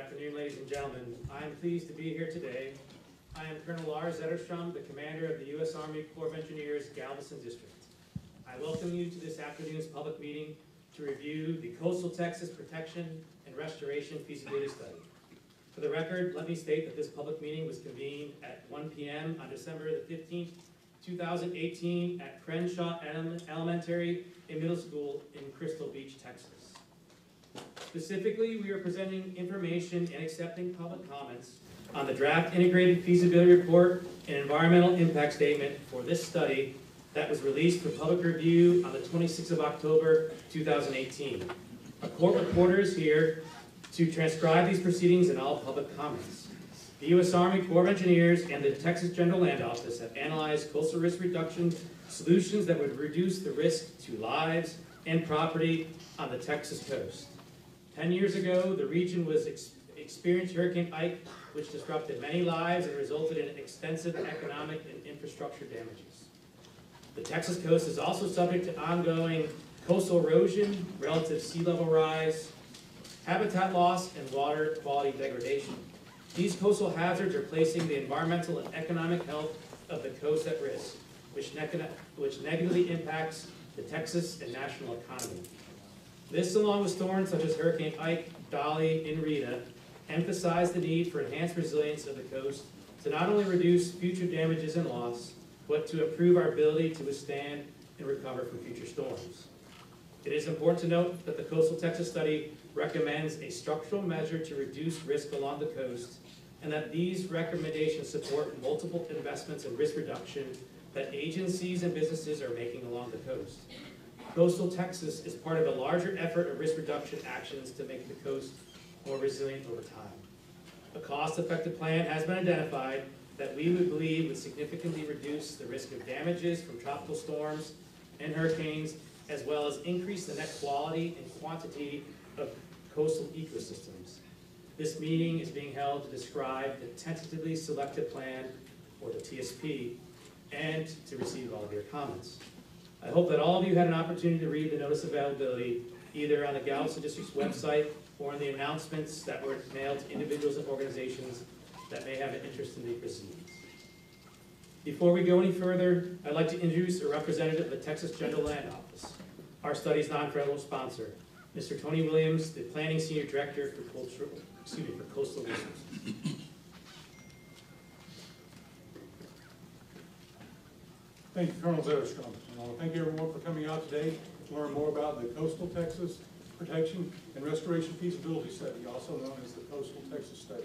afternoon, ladies and gentlemen. I am pleased to be here today. I am Colonel Lars Zetterstrom, the commander of the U.S. Army Corps of Engineers, Galveston District. I welcome you to this afternoon's public meeting to review the Coastal Texas Protection and Restoration Feasibility Study. For the record, let me state that this public meeting was convened at 1 p.m. on December the 15th, 2018 at Crenshaw Elementary and Middle School in Crystal Beach, Texas. Specifically, we are presenting information and accepting public comments on the draft integrated feasibility report and environmental impact statement for this study that was released for public review on the 26th of October, 2018. A court reporter is here to transcribe these proceedings and all public comments. The U.S. Army Corps of Engineers and the Texas General Land Office have analyzed coastal risk reduction solutions that would reduce the risk to lives and property on the Texas coast. 10 years ago, the region was experienced Hurricane Ike, which disrupted many lives and resulted in extensive economic and infrastructure damages. The Texas coast is also subject to ongoing coastal erosion, relative sea level rise, habitat loss, and water quality degradation. These coastal hazards are placing the environmental and economic health of the coast at risk, which negatively impacts the Texas and national economy. This, along with storms such as Hurricane Ike, Dolly, and Rita, emphasize the need for enhanced resilience of the coast to not only reduce future damages and loss, but to improve our ability to withstand and recover from future storms. It is important to note that the Coastal Texas Study recommends a structural measure to reduce risk along the coast, and that these recommendations support multiple investments in risk reduction that agencies and businesses are making along the coast. Coastal Texas is part of a larger effort of risk reduction actions to make the coast more resilient over time. A cost-effective plan has been identified that we would believe would significantly reduce the risk of damages from tropical storms and hurricanes, as well as increase the net quality and quantity of coastal ecosystems. This meeting is being held to describe the tentatively selected plan, or the TSP, and to receive all of your comments. I hope that all of you had an opportunity to read the notice of availability, either on the Galveston District's website or in the announcements that were mailed to individuals and organizations that may have an interest in the proceedings. Before we go any further, I'd like to introduce a representative of the Texas General Land Office, our study's non-federal sponsor, Mr. Tony Williams, the Planning Senior Director for Coastal Resources. Thank you, Colonel Zetterstrom. I want to thank everyone for coming out today to learn more about the Coastal Texas Protection and Restoration Feasibility Study, also known as the Coastal Texas Study.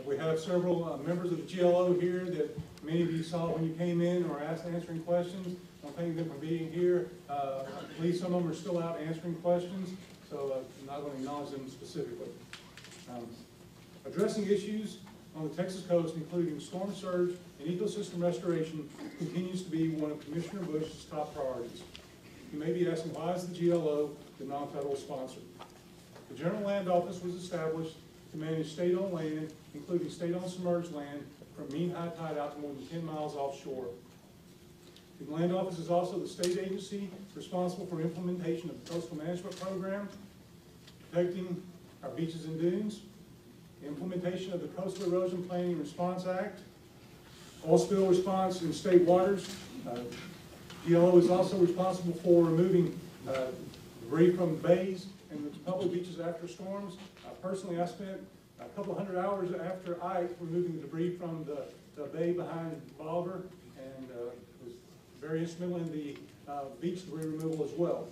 We have several members of the GLO here that many of you saw when you came in or asked answering questions. I want to thank them for being here. I believe some of them are still out answering questions, so I'm not going to acknowledge them specifically. Addressing issues on the Texas coast, including storm surge and ecosystem restoration, continues to be one of Commissioner Bush's top priorities. You may be asking, why is the GLO the non-federal sponsor? The General Land Office was established to manage state-owned land, including state-owned submerged land, from mean high tide out to more than 10 miles offshore. The Land Office is also the state agency responsible for implementation of the Coastal Management Program, protecting our beaches and dunes, implementation of the Coastal Erosion Planning and Response Act, oil spill response in state waters. GLO is also responsible for removing debris from bays and the public beaches after storms. Personally, I spent a couple hundred hours after Ike removing the debris from the bay behind Bolivar, and was very instrumental in the beach debris removal as well.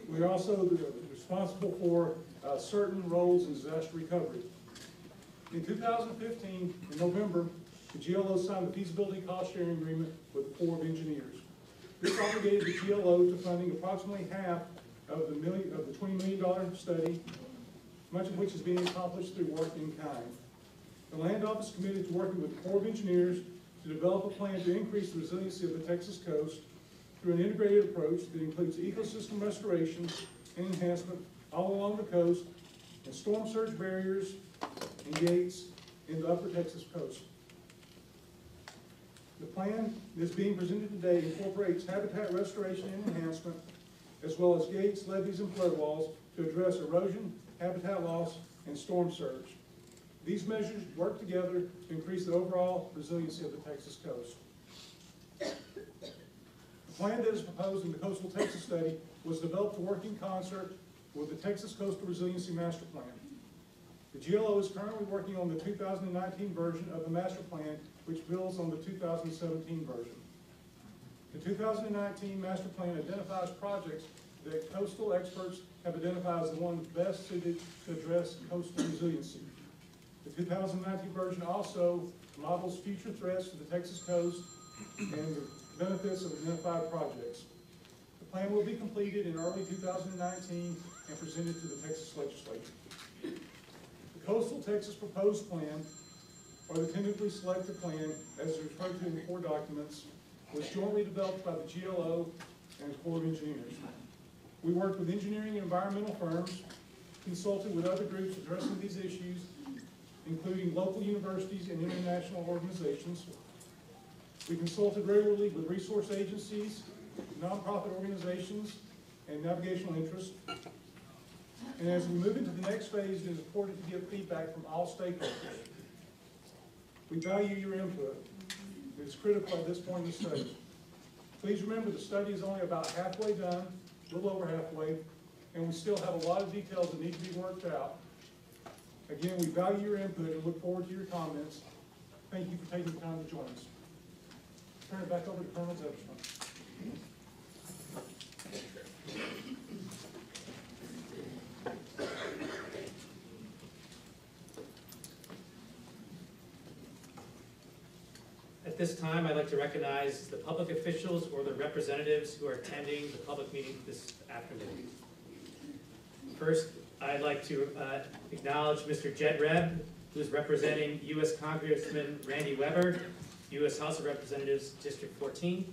We are also responsible for certain roles in disaster recovery. In 2015, in November, the GLO signed a feasibility cost sharing agreement with the Corps of Engineers. This obligated the GLO to funding approximately half of the $20 million study, much of which is being accomplished through work in kind. The Land Office committed to working with the Corps of Engineers to develop a plan to increase the resiliency of the Texas coast through an integrated approach that includes ecosystem restoration and enhancement all along the coast, and storm surge barriers and gates in the upper Texas coast. The plan that is being presented today incorporates habitat restoration and enhancement, as well as gates, levees, and flood walls to address erosion, habitat loss, and storm surge. These measures work together to increase the overall resiliency of the Texas coast. The plan that is proposed in the Coastal Texas Study was developed to work in concert with the Texas Coastal Resiliency Master Plan. The GLO is currently working on the 2019 version of the master plan, which builds on the 2017 version. The 2019 master plan identifies projects that coastal experts have identified as the ones best suited to address coastal resiliency. The 2019 version also models future threats to the Texas coast and the benefits of identified projects. The plan will be completed in early 2019 and presented to the Texas legislature. The Coastal Texas Proposed Plan, or the tentatively selected plan, as is referred to in the core documents, was jointly developed by the GLO and the Corps of Engineers. We worked with engineering and environmental firms, consulted with other groups addressing these issues, including local universities and international organizations. We consulted regularly with resource agencies, nonprofit organizations, and navigational interests. And as we move into the next phase, it is important to get feedback from all stakeholders. We value your input. It is critical at this point in the study. Please remember the study is only about halfway done, a little over halfway, and we still have a lot of details that need to be worked out. Again, we value your input and look forward to your comments. Thank you for taking the time to join us. Turn it back over to Colonel Zebström. At this time, I'd like to recognize the public officials or the representatives who are attending the public meeting this afternoon. First, I'd like to acknowledge Mr. Jed Reb, who is representing U.S. Congressman Randy Weber, U.S. House of Representatives, District 14.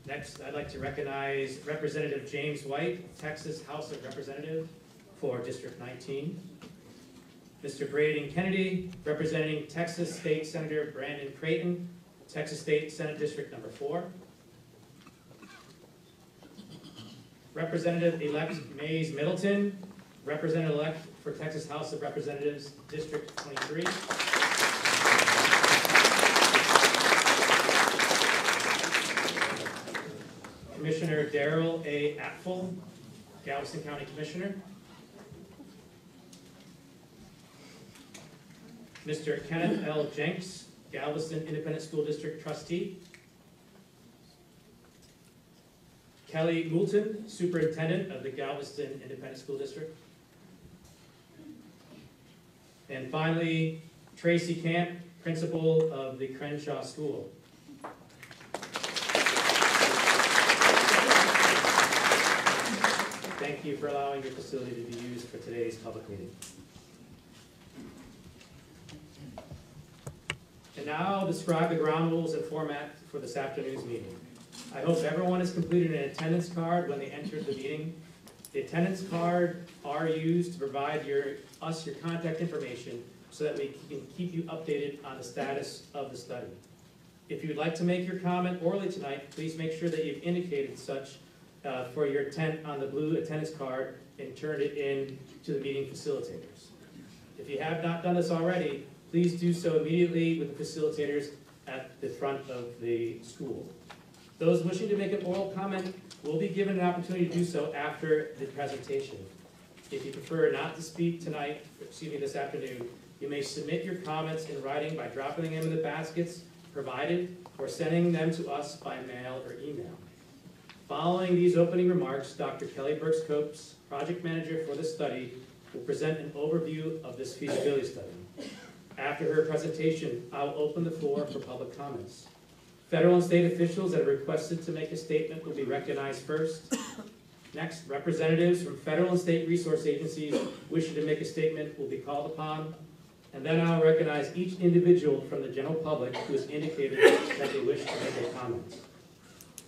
Next, I'd like to recognize Representative James White, Texas House of Representatives for District 19. Mr. Braden Kennedy, representing Texas State Senator Brandon Creighton, Texas State Senate District number 4. Representative-elect Mays Middleton, Representative-elect for Texas House of Representatives, District 23. Commissioner Darrell A. Apfel, Galveston County Commissioner. Mr. Kenneth L. Jenks, Galveston Independent School District Trustee. Kelly Moulton, Superintendent of the Galveston Independent School District. And finally, Tracy Camp, Principal of the Crenshaw School. Thank you for allowing your facility to be used for today's public meeting. And now I'll describe the ground rules and format for this afternoon's meeting. I hope everyone has completed an attendance card when they entered the meeting. The attendance card are used to provide us your contact information so that we can keep you updated on the status of the study. If you'd like to make your comment orally tonight, please make sure that you've indicated such for your intent on the blue attendance card and turned it in to the meeting facilitators. If you have not done this already, please do so immediately with the facilitators at the front of the school. Those wishing to make an oral comment will be given an opportunity to do so after the presentation. If you prefer not to speak tonight, this afternoon, you may submit your comments in writing by dropping them in the baskets provided or sending them to us by mail or email. Following these opening remarks, Dr. Kelly Burks-Copes, project manager for the study, will present an overview of this feasibility study. After her presentation, I will open the floor for public comments. Federal and state officials that are requested to make a statement will be recognized first. Next, representatives from federal and state resource agencies wishing to make a statement will be called upon. And then I'll recognize each individual from the general public who has indicated that they wish to make a comment.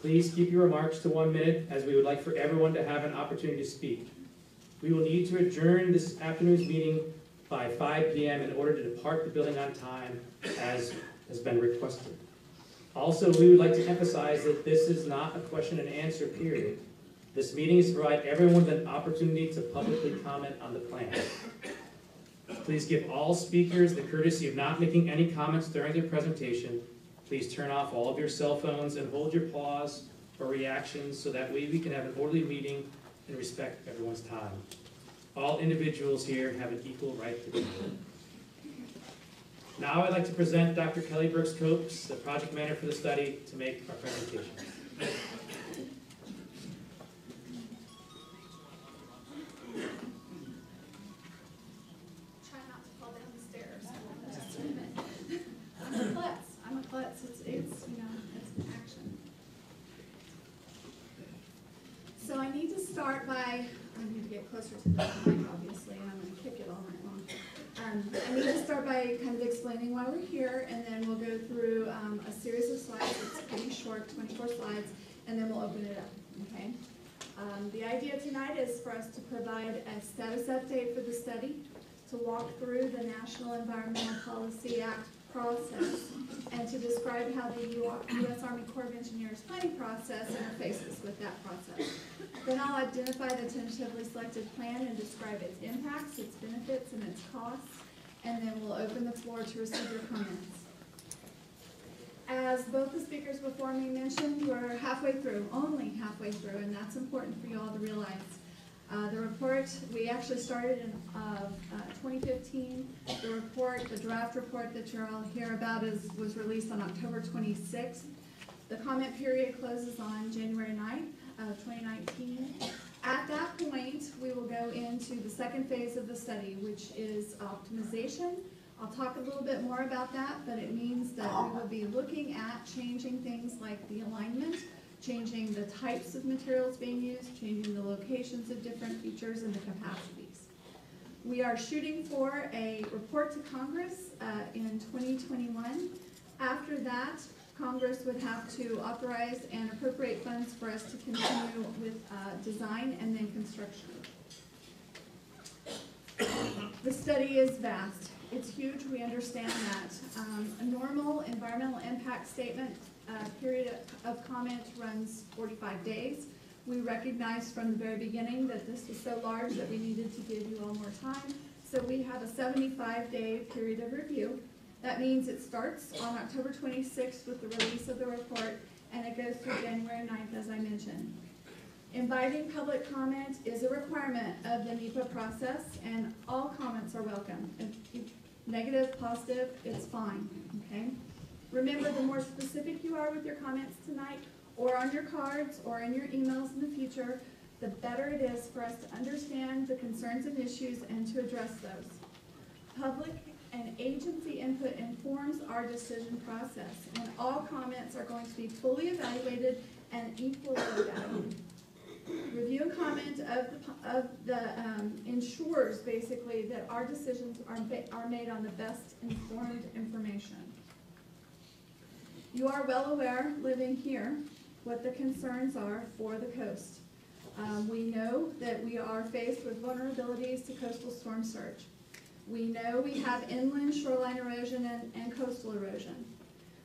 Please keep your remarks to 1 minute, as we would like for everyone to have an opportunity to speak. We will need to adjourn this afternoon's meeting by 5 p.m. in order to depart the building on time, as has been requested. Also, we would like to emphasize that this is not a question and answer period. This meeting is to provide everyone with an opportunity to publicly comment on the plan. Please give all speakers the courtesy of not making any comments during their presentation. Please turn off all of your cell phones and hold your applause or reactions so that way we can have an orderly meeting and respect everyone's time. All individuals here have an equal right to be heard. Now I'd like to present Dr. Kelly Brooks Copes, the project manager for the study, to make our presentation. Try not to fall down the stairs. Just a minute. I'm a klutz. It's an action. So I need to start by, I need to get closer to the mic, obviously, and I'm going to kick it all night long. I need to start by kind of explaining why we're here, and then we'll go through a series of slides. It's pretty short, 24 slides, and then we'll open it up, okay? The idea tonight is for us to provide a status update for the study, to walk through the National Environmental Policy Act process, and to describe how the U.S. Army Corps of Engineers planning process interfaces with that process. Then I'll identify the tentatively selected plan and describe its impacts, its benefits, and its costs, and then we'll open the floor to receive your comments. As both the speakers before me mentioned, we're halfway through, only halfway through, and that's important for you all to realize. The report, we actually started in 2015. The draft report that you're all hear about was released on October 26th. The comment period closes on January 9th of 2019. At that point, we will go into the second phase of the study, which is optimization. I'll talk a little bit more about that, but it means that we will be looking at changing things like the alignment, changing the types of materials being used, changing the locations of different features and the capacities. We are shooting for a report to Congress in 2021. After that, Congress would have to authorize and appropriate funds for us to continue with design and then construction. The study is vast. It's huge, we understand that. A normal environmental impact statement period of comment runs 45 days. We recognized from the very beginning that this was so large that we needed to give you all more time. So we have a 75-day period of review. That means it starts on October 26th with the release of the report, and it goes through January 9th, as I mentioned. Inviting public comment is a requirement of the NEPA process, and all comments are welcome. If negative, positive, it's fine, okay? Remember, the more specific you are with your comments tonight, or on your cards, or in your emails in the future, the better it is for us to understand the concerns and issues and to address those. Public and agency input informs our decision process, and all comments are going to be fully evaluated and equally valued. Review and comment of the ensures basically that our decisions are made on the best informed information. You are well aware, living here, what the concerns are for the coast. We know that we are faced with vulnerabilities to coastal storm surge. We know we have inland shoreline erosion and coastal erosion.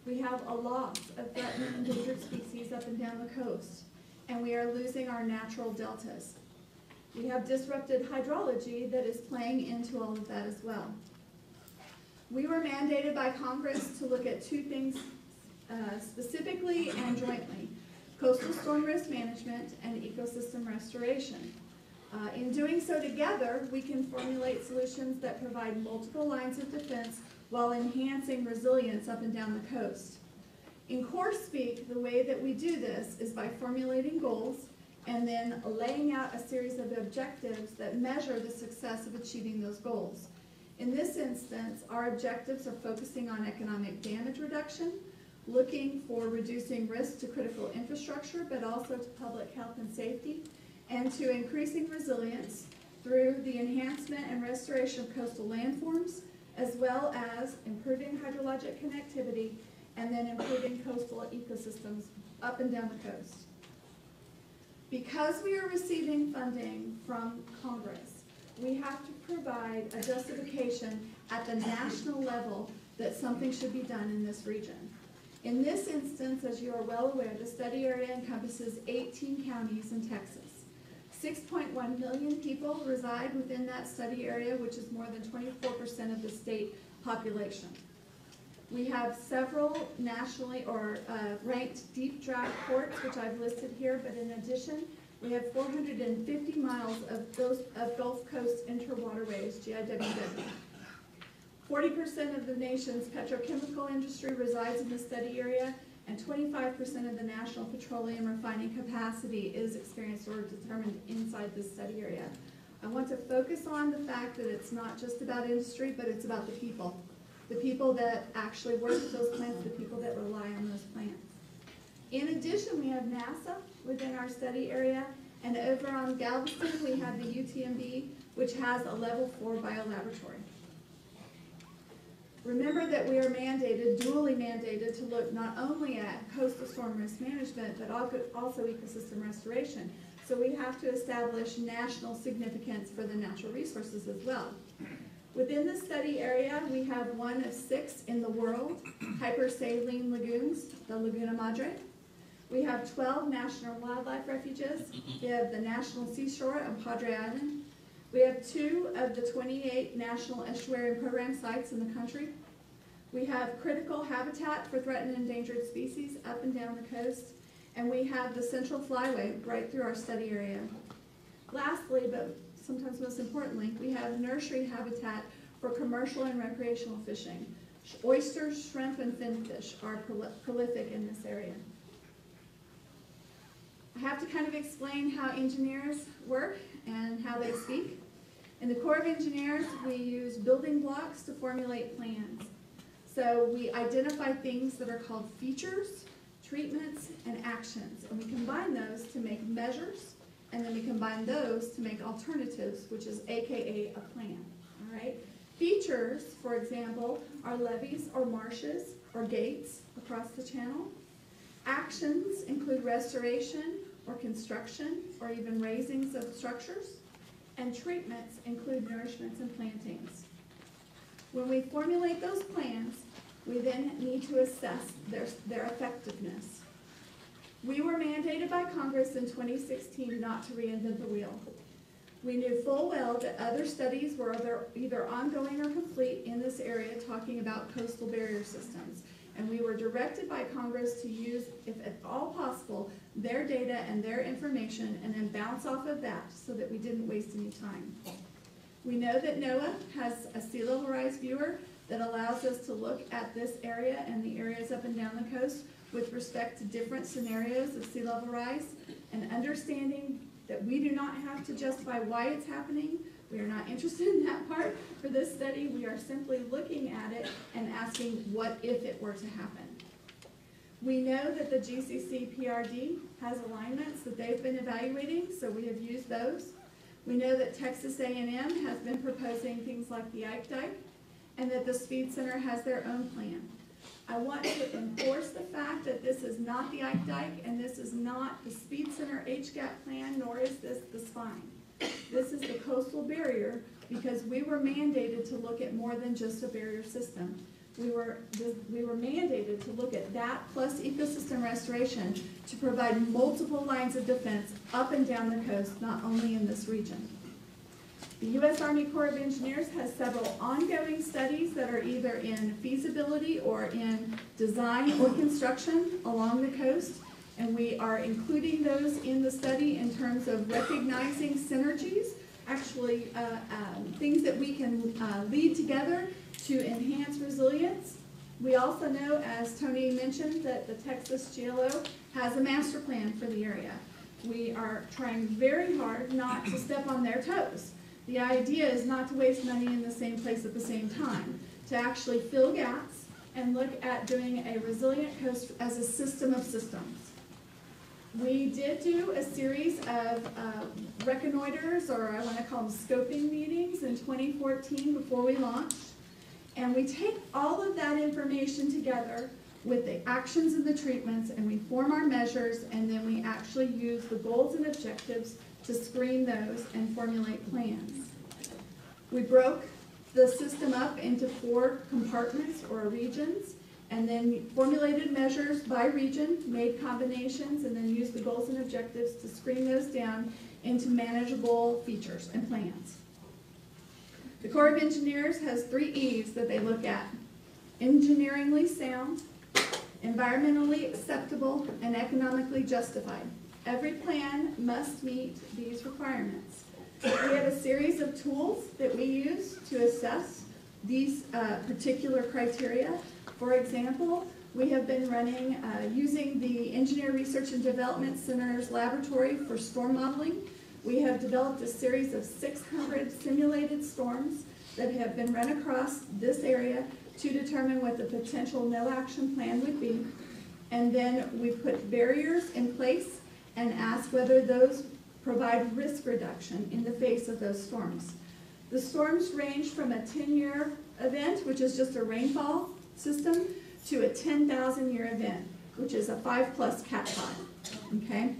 We have a loss of threatened endangered species up and down the coast, and we are losing our natural deltas. We have disrupted hydrology that is playing into all of that as well. We were mandated by Congress to look at two things specifically and jointly: coastal storm risk management and ecosystem restoration. In doing so together, we can formulate solutions that provide multiple lines of defense while enhancing resilience up and down the coast. In Corp speak, the way that we do this is by formulating goals and then laying out a series of objectives that measure the success of achieving those goals. In this instance, our objectives are focusing on economic damage reduction, looking for reducing risk to critical infrastructure, but also to public health and safety, and to increasing resilience through the enhancement and restoration of coastal landforms, as well as improving hydrologic connectivity and then improving coastal ecosystems up and down the coast. Because we are receiving funding from Congress, we have to provide a justification at the national level that something should be done in this region. In this instance, as you are well aware, the study area encompasses 18 counties in Texas. 6.1 million people reside within that study area, which is more than 24% of the state population. We have several nationally or ranked deep draft ports, which I've listed here, but in addition, we have 450 miles of Gulf Coast interwaterways, GIWW. 40% of the nation's petrochemical industry resides in the study area, and 25% of the national petroleum refining capacity is experienced or determined inside this study area. I want to focus on the fact that it's not just about industry, but it's about the people that actually work at those plants, the people that rely on those plants. In addition, we have NASA within our study area, and over on Galveston, we have the UTMB, which has a level 4 biolaboratory. Remember that we are mandated, dually mandated, to look not only at coastal storm risk management, but also ecosystem restoration. So we have to establish national significance for the natural resources as well. Within the study area, we have one of 6 in the world hypersaline lagoons, the Laguna Madre. We have 12 national wildlife refuges. We have the National Seashore of Padre Island. We have 2 of the 28 national estuary and program sites in the country. We have critical habitat for threatened and endangered species up and down the coast. And we have the Central Flyway right through our study area. Lastly, but sometimes most importantly, we have nursery habitat for commercial and recreational fishing. Oysters, shrimp, and finfish are prolific in this area. I have to kind of explain how engineers work and how they speak. In the Corps of Engineers, we use building blocks to formulate plans. So we identify things that are called features, treatments, and actions. And we combine those to make measures, and then we combine those to make alternatives, which is AKA a plan, all right? Features, for example, are levees or marshes or gates across the channel. Actions include restoration or construction or even raisings of structures. And treatments include nourishments and plantings. When we formulate those plans, we then need to assess their effectiveness. We were mandated by Congress in 2016 not to reinvent the wheel. We knew full well that other studies were either ongoing or complete in this area talking about coastal barrier systems. And we were directed by Congress to use, if at all possible, their data and their information and then bounce off of that so that we didn't waste any time. We know that NOAA has a sea level rise viewer that allows us to look at this area and the areas up and down the coast with respect to different scenarios of sea level rise, and understanding that we do not have to justify why it's happening. We are not interested in that part for this study. We are simply looking at it and asking what if it were to happen. We know that the GCC PRD has alignments that they've been evaluating, so we have used those. We know that Texas A&M has been proposing things like the Ike Dike, and that the Speed Center has their own plan. I want to enforce the fact that this is not the Ike Dike, and this is not the Speed Center HGAP plan, nor is this the spine. This is the coastal barrier because we were mandated to look at more than just a barrier system. We were mandated to look at that plus ecosystem restoration to provide multiple lines of defense up and down the coast, not only in this region. The U.S. Army Corps of Engineers has several ongoing studies that are either in feasibility or in design or construction along the coast, and we are including those in the study in terms of recognizing synergies, actually things that we can lead together to enhance resilience. We also know, as Tony mentioned, that the Texas GLO has a master plan for the area. We are trying very hard not to step on their toes. The idea is not to waste money in the same place at the same time, to actually fill gaps and look at doing a resilient coast as a system of systems. We did do a series of reconnoiters, or I want to call them scoping meetings, in 2014 before we launched. And we take all of that information together with the actions and the treatments, and we form our measures, and then we actually use the goals and objectives to screen those and formulate plans. We broke the system up into 4 compartments or regions, and then formulated measures by region, made combinations, and then used the goals and objectives to screen those down into manageable features and plans. The Corps of Engineers has 3 E's that they look at: engineeringly sound, environmentally acceptable, and economically justified. Every plan must meet these requirements. We have a series of tools that we use to assess these particular criteria. For example, we have been running, using the Engineer Research and Development Center's laboratory for storm modeling. We have developed a series of 600 simulated storms that have been run across this area to determine what the potential no-action plan would be. And then we put barriers in place and ask whether those provide risk reduction in the face of those storms. The storms range from a 10-year event, which is just a rainfall system, to a 10,000-year event, which is a 5+ Cat 5, okay?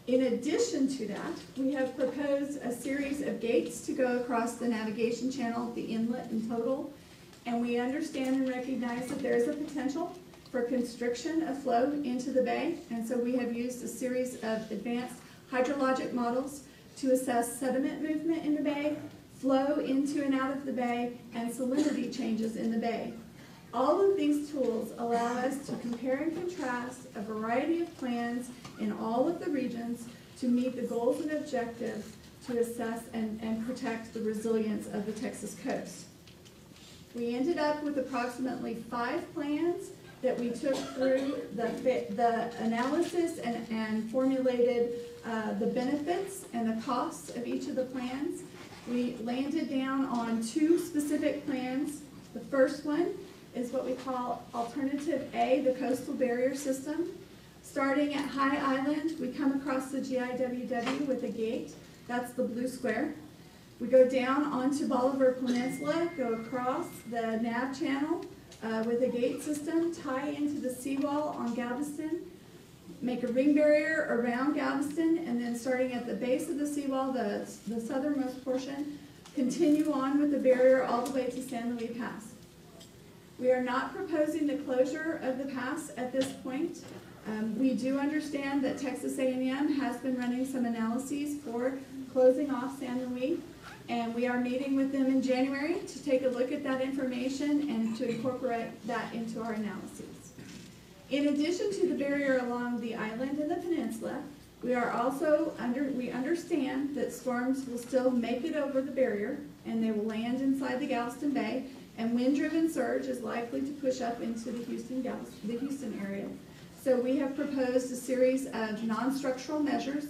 In addition to that, we have proposed a series of gates to go across the navigation channel, the inlet in total, and we understand and recognize that there is a potential for constriction of flow into the bay, and so we have used a series of advanced hydrologic models to assess sediment movement in the bay, flow into and out of the bay, and salinity changes in the bay. All of these tools allow us to compare and contrast a variety of plans in all of the regions to meet the goals and objectives to assess and protect the resilience of the Texas coast. We ended up with approximately 5 plans that we took through the analysis and formulated the benefits and the costs of each of the plans. We landed down on 2 specific plans. The first one is what we call Alternative A, the coastal barrier system. Starting at High Island, we come across the GIWW with a gate. That's the blue square. We go down onto Bolivar Peninsula, go across the nav channel with a gate system, tie into the seawall on Galveston, make a ring barrier around Galveston, and then starting at the base of the seawall, the southernmost portion, continue on with the barrier all the way to San Luis Pass. We are not proposing the closure of the pass at this point. We do understand that Texas A&M has been running some analyses for closing off San Luis, and we are meeting with them in January to take a look at that information and to incorporate that into our analyses. In addition to the barrier along the island and the peninsula, we understand that storms will still make it over the barrier and they will land inside the Galveston Bay, and wind-driven surge is likely to push up into the Houston area. So we have proposed a series of non-structural measures.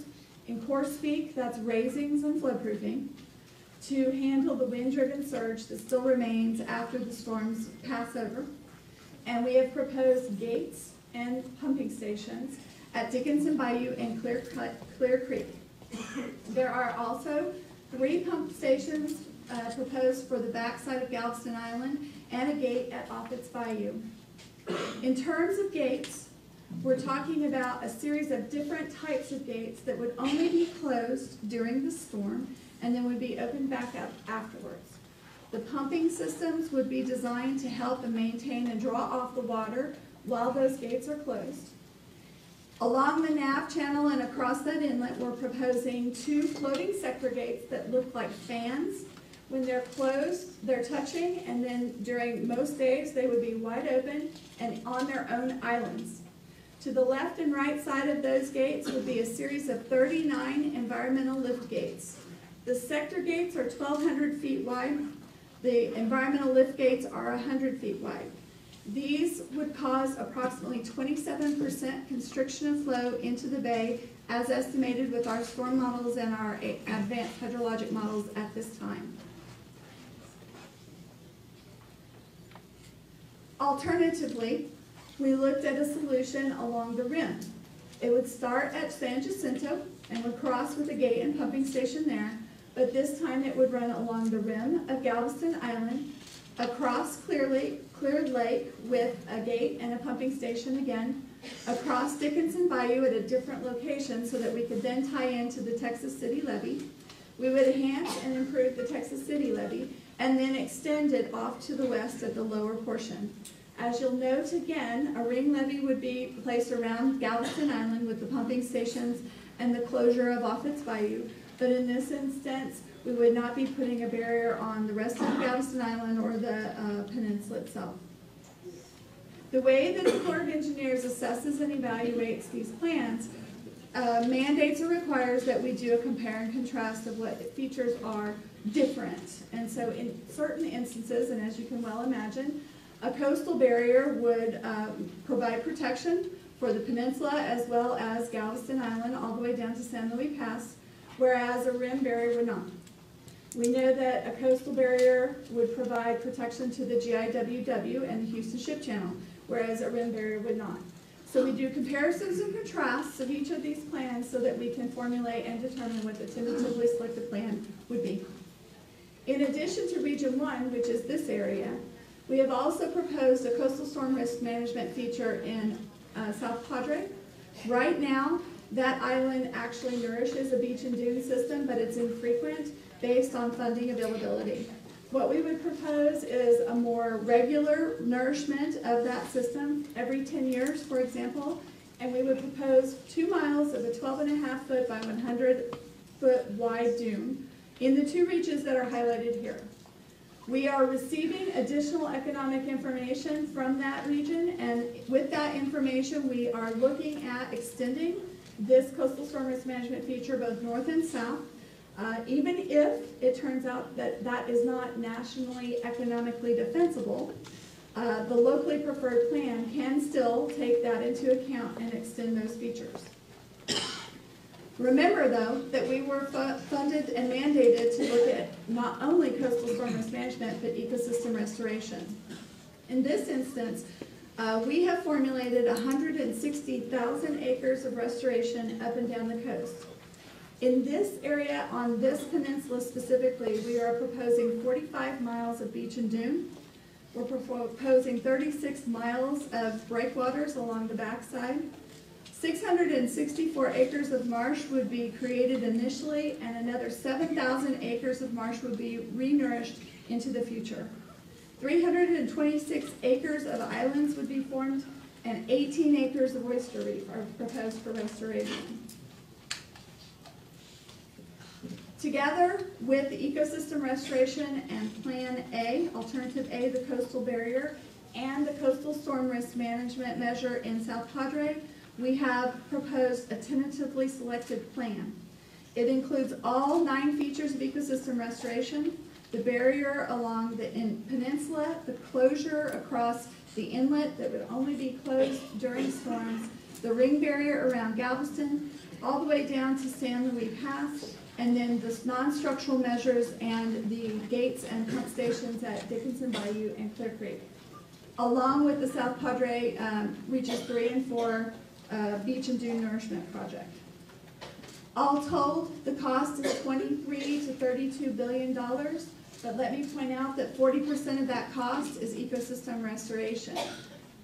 In Corp speak, that's raisings and floodproofing, to handle the wind-driven surge that still remains after the storms pass over. And we have proposed gates and pumping stations at Dickinson Bayou and Clear Creek. There are also 3 pump stations proposed for the backside of Galveston Island and a gate at Offutt's Bayou. In terms of gates, we're talking about a series of different types of gates that would only be closed during the storm and then would be opened back up afterwards. The pumping systems would be designed to help and maintain and draw off the water while those gates are closed. Along the nav channel and across that inlet, we're proposing 2 floating sector gates that look like fans. When they're closed, they're touching, and then during most days, they would be wide open and on their own islands. To the left and right side of those gates would be a series of 39 environmental lift gates. The sector gates are 1,200 feet wide. The environmental lift gates are 100 feet wide. These would cause approximately 27% constriction of flow into the bay, as estimated with our storm models and our advanced hydrologic models at this time. Alternatively, we looked at a solution along the rim. It would start at San Jacinto and would cross with a gate and pumping station there, but this time it would run along the rim of Galveston Island, across Clear Lake with a gate and a pumping station again, across Dickinson Bayou at a different location so that we could then tie into the Texas City levee. We would enhance and improve the Texas City levee and then extend it off to the west at the lower portion. As you'll note again, a ring levee would be placed around Galveston Island with the pumping stations and the closure of Offit's Bayou. But in this instance, we would not be putting a barrier on the rest of Galveston Island or the peninsula itself. The way that the Corps of Engineers assesses and evaluates these plans mandates or requires that we do a compare and contrast of what features are different. And so in certain instances, and as you can well imagine, a coastal barrier would provide protection for the peninsula as well as Galveston Island all the way down to San Luis Pass, whereas a rim barrier would not. We know that a coastal barrier would provide protection to the GIWW and the Houston Ship Channel, whereas a rim barrier would not. So we do comparisons and contrasts of each of these plans so that we can formulate and determine what the tentatively selected plan would be. In addition to Region 1, which is this area, we have also proposed a coastal storm risk management feature in South Padre. Right now, that island actually nourishes a beach and dune system, but it's infrequent based on funding availability. What we would propose is a more regular nourishment of that system every 10 years, for example, and we would propose 2 miles of a 12.5 foot by 100 foot wide dune in the 2 reaches that are highlighted here. We are receiving additional economic information from that region, and with that information, we are looking at extending this coastal storm risk management feature both north and south. Even if it turns out that that is not nationally economically defensible, the locally preferred plan can still take that into account and extend those features. Remember, though, that we were funded and mandated to look at not only coastal storm risk management, but ecosystem restoration. In this instance, we have formulated 160,000 acres of restoration up and down the coast. In this area, on this peninsula specifically, we are proposing 45 miles of beach and dune. We're proposing 36 miles of breakwaters along the backside. 664 acres of marsh would be created initially, and another 7,000 acres of marsh would be renourished into the future. 326 acres of islands would be formed, and 18 acres of oyster reef are proposed for restoration. Together with the ecosystem restoration and Plan A, Alternative A, the coastal barrier, and the coastal storm risk management measure in South Padre, we have proposed a tentatively selected plan. It includes all 9 features of ecosystem restoration, the barrier along the peninsula, the closure across the inlet that would only be closed during storms, the ring barrier around Galveston, all the way down to San Luis Pass, and then the non-structural measures and the gates and pump stations at Dickinson Bayou and Clear Creek, along with the South Padre Reaches 3 and 4 Beach and Dune Nourishment Project. All told, the cost is $23 to $32 billion, but let me point out that 40% of that cost is ecosystem restoration.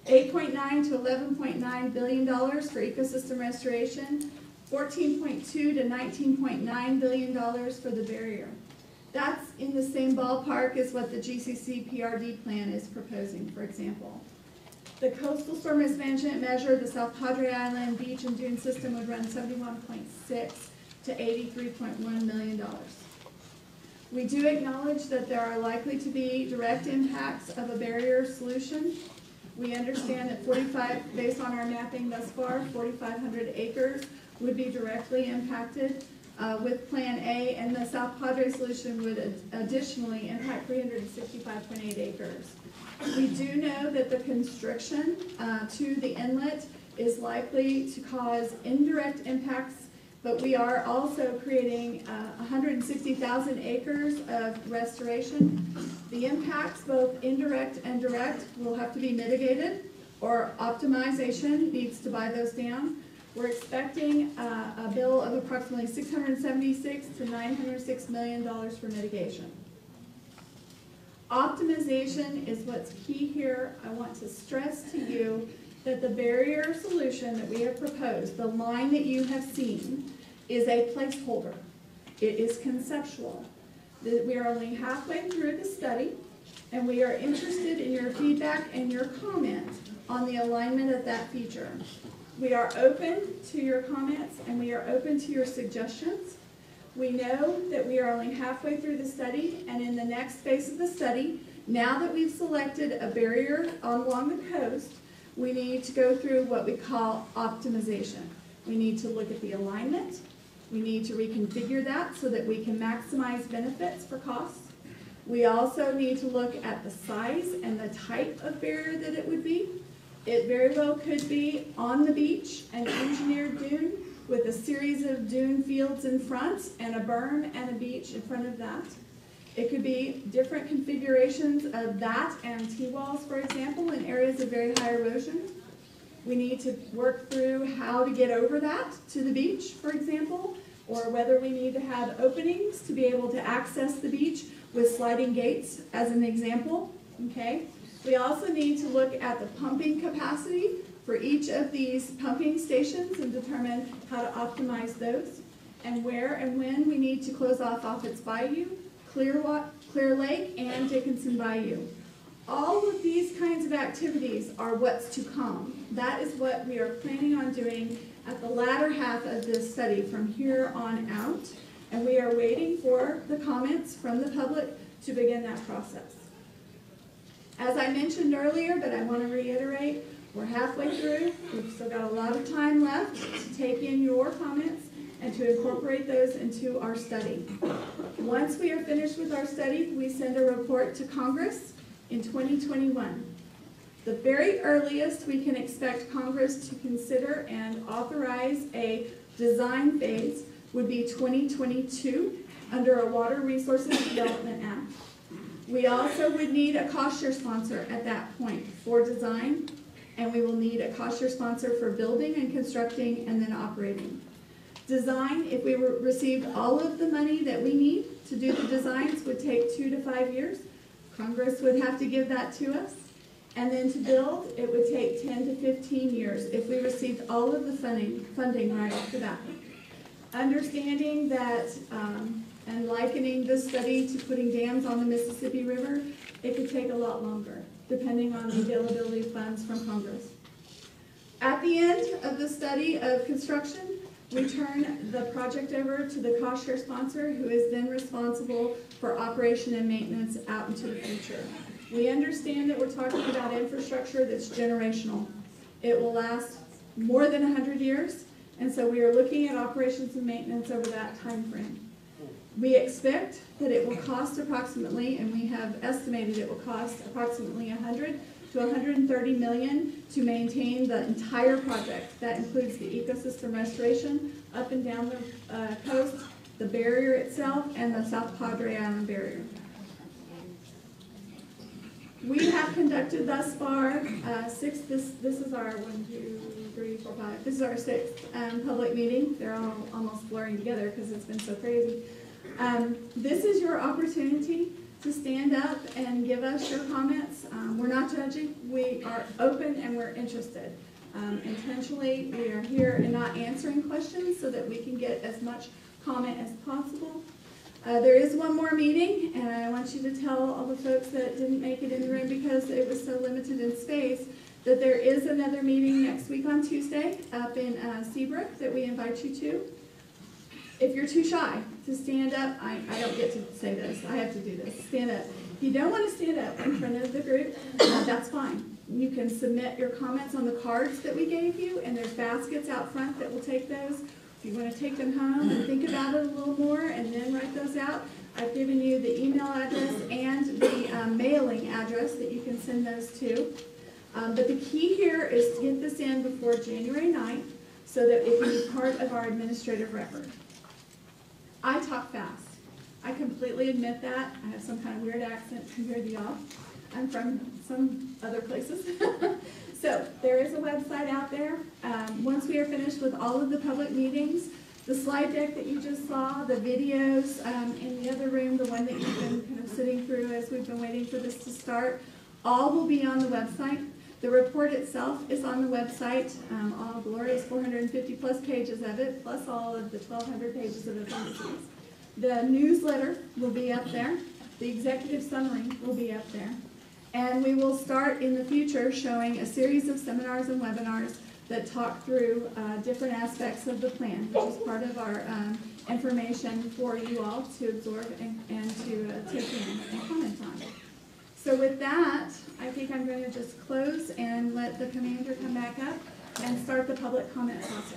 $8.9 to $11.9 billion for ecosystem restoration, $14.2 to $19.9 billion for the barrier. That's in the same ballpark as what the GCC PRD plan is proposing, for example. The coastal storm risk management measure, the South Padre Island beach and dune system would run $71.6 to $83.1 million. We do acknowledge that there are likely to be direct impacts of a barrier solution. We understand that based on our mapping thus far, 4,500 acres would be directly impacted with Plan A, and the South Padre solution would additionally impact 365.8 acres. We do know that the constriction to the inlet is likely to cause indirect impacts, but we are also creating 160,000 acres of restoration. The impacts, both indirect and direct, will have to be mitigated, or optimization needs to buy those down. We're expecting a bill of approximately $676 to $906 million for mitigation. Optimization is what's key here. I want to stress to you that the barrier solution that we have proposed, the line that you have seen, is a placeholder. It is conceptual. We are only halfway through the study, and we are interested in your feedback and your comment on the alignment of that feature. We are open to your comments and we are open to your suggestions. We know that we are only halfway through the study, and in the next phase of the study, now that we've selected a barrier along the coast, we need to go through what we call optimization. We need to look at the alignment. We need to reconfigure that so that we can maximize benefits for costs. We also need to look at the size and the type of barrier that it would be. It very well could be on the beach, an engineered dune with a series of dune fields in front and a berm and a beach in front of that. It could be different configurations of that and T-walls, for example, in areas of very high erosion. We need to work through how to get over that to the beach, for example, or whether we need to have openings to be able to access the beach with sliding gates, as an example, okay? We also need to look at the pumping capacity for each of these pumping stations and determine how to optimize those, and where and when we need to close off Offutt's Bayou, Clear Lake, and Dickinson Bayou. All of these kinds of activities are what's to come. That is what we are planning on doing at the latter half of this study from here on out, and we are waiting for the comments from the public to begin that process. As I mentioned earlier, but I want to reiterate, we're halfway through. We've still got a lot of time left to take in your comments and to incorporate those into our study. Once we are finished with our study, we send a report to Congress in 2021. The very earliest we can expect Congress to consider and authorize a design phase would be 2022 under a Water Resources Development Act. We also would need a cost share sponsor at that point for design, and we will need a cost share sponsor for building and constructing and then operating. Design, if we received all of the money that we need to do the designs, would take 2 to 5 years. Congress would have to give that to us. And then to build, it would take 10 to 15 years if we received all of the funding right off the bat. Understanding that and likening this study to putting dams on the Mississippi River, it could take a lot longer, depending on the availability of funds from Congress. At the end of the study of construction, we turn the project over to the cost share sponsor, who is then responsible for operation and maintenance out into the future. We understand that we're talking about infrastructure that's generational. It will last more than 100 years, and so we are looking at operations and maintenance over that time frame. We expect that it will cost approximately, and we have estimated it will cost approximately 100 to 130 million to maintain the entire project. That includes the ecosystem restoration up and down the coast, the barrier itself, and the South Padre Island barrier. We have conducted thus far this is our 1, 2, 3, 4, 5. This is our 6th public meeting. They're all almost blurring together because it's been so crazy. This is your opportunity to stand up and give us your comments. We're not judging. We are open and we're interested. Intentionally, we are here and not answering questions so that we can get as much comment as possible. There is one more meeting, and I want you to tell all the folks that didn't make it in the room because it was so limited in space that there is another meeting next week on Tuesday up in Seabrook that we invite you to. If you're too shy to stand up, I don't get to say this. I have to do this. Stand up. If you don't want to stand up in front of the group, that's fine. You can submit your comments on the cards that we gave you, and there's baskets out front that will take those. If you want to take them home and think about it a little more and then write those out, I've given you the email address and the mailing address that you can send those to. But the key here is to get this in before January 9th so that it can be part of our administrative record. I talk fast. I completely admit that. I have some kind of weird accent compared to y'all. I'm from some other places. So there is a website out there. Once we are finished with all of the public meetings, the slide deck that you just saw, the videos in the other room, the one that you've been kind of sitting through as we've been waiting for this to start, all will be on the website. The report itself is on the website, all glorious 450 plus pages of it, plus all of the 1,200 pages of appendices. The newsletter will be up there. The executive summary will be up there. And we will start in the future showing a series of seminars and webinars that talk through different aspects of the plan, which is part of our information for you all to absorb and to take in and comment on. So with that, I think I'm going to just close and let the commander come back up and start the public comment process.